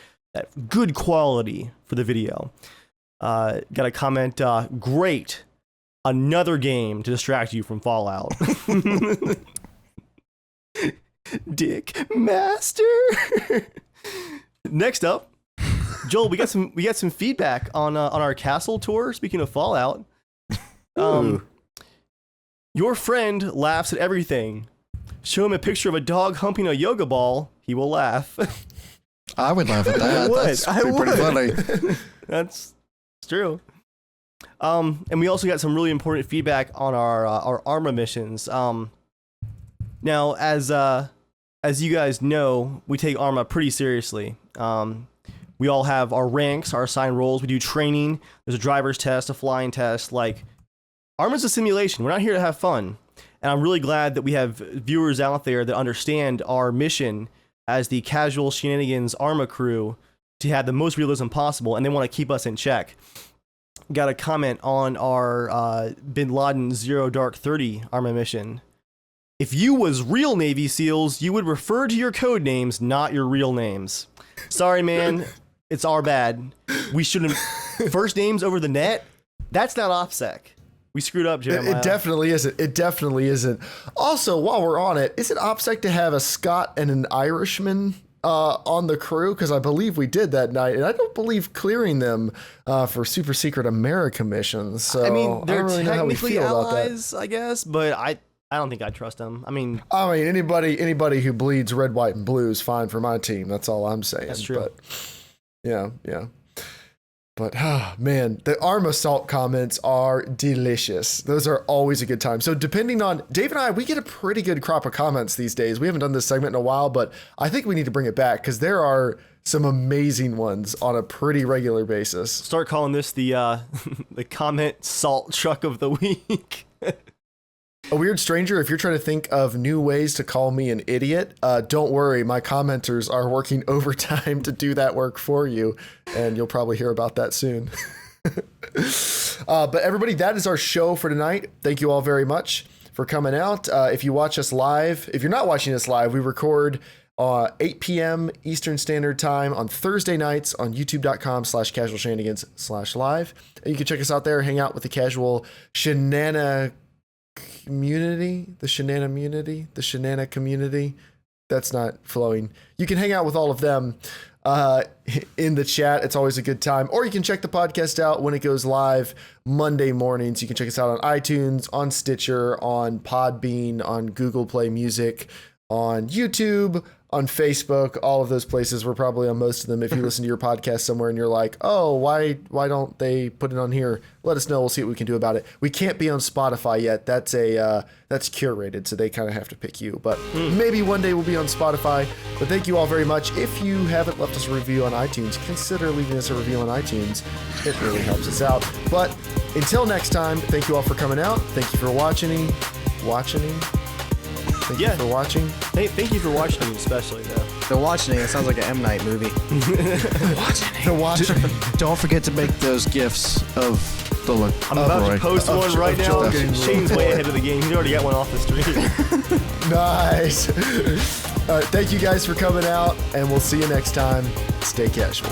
good quality for the video. Got a comment, great, another game to distract you from Fallout. Dick Master. Next up, Joel, we got some feedback on our castle tour. Speaking of Fallout, your friend laughs at everything. Show him a picture of a dog humping a yoga ball. He will laugh. I would laugh at that. That's pretty funny. That's true. And we also got some really important feedback on our Arma missions. Now, as you guys know, we take Arma pretty seriously. We all have our ranks, our assigned roles. We do training. There's a driver's test, a flying test. Like, Arma's a simulation. We're not here to have fun. And I'm really glad that we have viewers out there that understand our mission as the Casual Shenanigans Arma crew to have the most realism possible, and they want to keep us in check. Got a comment on our Bin Laden Zero Dark 30 Arma mission. If you was real Navy SEALs, you would refer to your code names, not your real names. Sorry, man. It's our bad. We shouldn't... First names over the net? That's not OPSEC. We screwed up, Jeremiah. It definitely isn't. It definitely isn't. Also, while we're on it, is it OPSEC to have a Scot and an Irishman on the crew? Because I believe we did that night, and I don't believe clearing them for super secret America missions. So I mean, they're I don't really know how we technically feel about that. allies, I guess, but I don't think I'd trust them. I mean, anybody who bleeds red, white, and blue is fine for my team. That's all I'm saying. That's true. But, yeah. But, man, the Arma Salt comments are delicious. Those are always a good time. So depending on... Dave and I, we get a pretty good crop of comments these days. We haven't done this segment in a while, but I think we need to bring it back because there are some amazing ones on a pretty regular basis. start calling this the the comment salt truck of the week. A weird stranger, if you're trying to think of new ways to call me an idiot, don't worry. My commenters are working overtime to do that work for you, and you'll probably hear about that soon. But everybody, that is our show for tonight. Thank you all very much for coming out. If you watch us live, if you're not watching us live, we record 8 p.m. Eastern Standard Time on Thursday nights on youtube.com/casualshenanigans/live. And you can check us out there, hang out with the Casual Shenanigans community, the Shenana community. That's not flowing. You can hang out with all of them in the chat. It's always a good time. Or you can check the podcast out when it goes live Monday mornings. You can check us out on iTunes, on Stitcher, on Podbean, on Google Play Music, on YouTube, on Facebook, all of those places. We're probably on most of them. If you listen to your podcast somewhere and you're like, oh, why don't they put it on here? Let us know. We'll see what we can do about it. We can't be on Spotify yet. That's curated, so they kind of have to pick you. But maybe one day we'll be on Spotify. But thank you all very much. If you haven't left us a review on iTunes, consider leaving us a review on iTunes. It really helps us out. But until next time, thank you all for coming out. Thank you for watching. Thank you for watching. Thank you for watching, especially though. The Watching, it sounds like an M. Night movie. The watching. Don't forget to make those gifs of the look. I'm about to post one right now. Joel. Shane's way ahead of the game. He's already got one off the stream. Nice. All right, thank you guys for coming out, and we'll see you next time. Stay casual.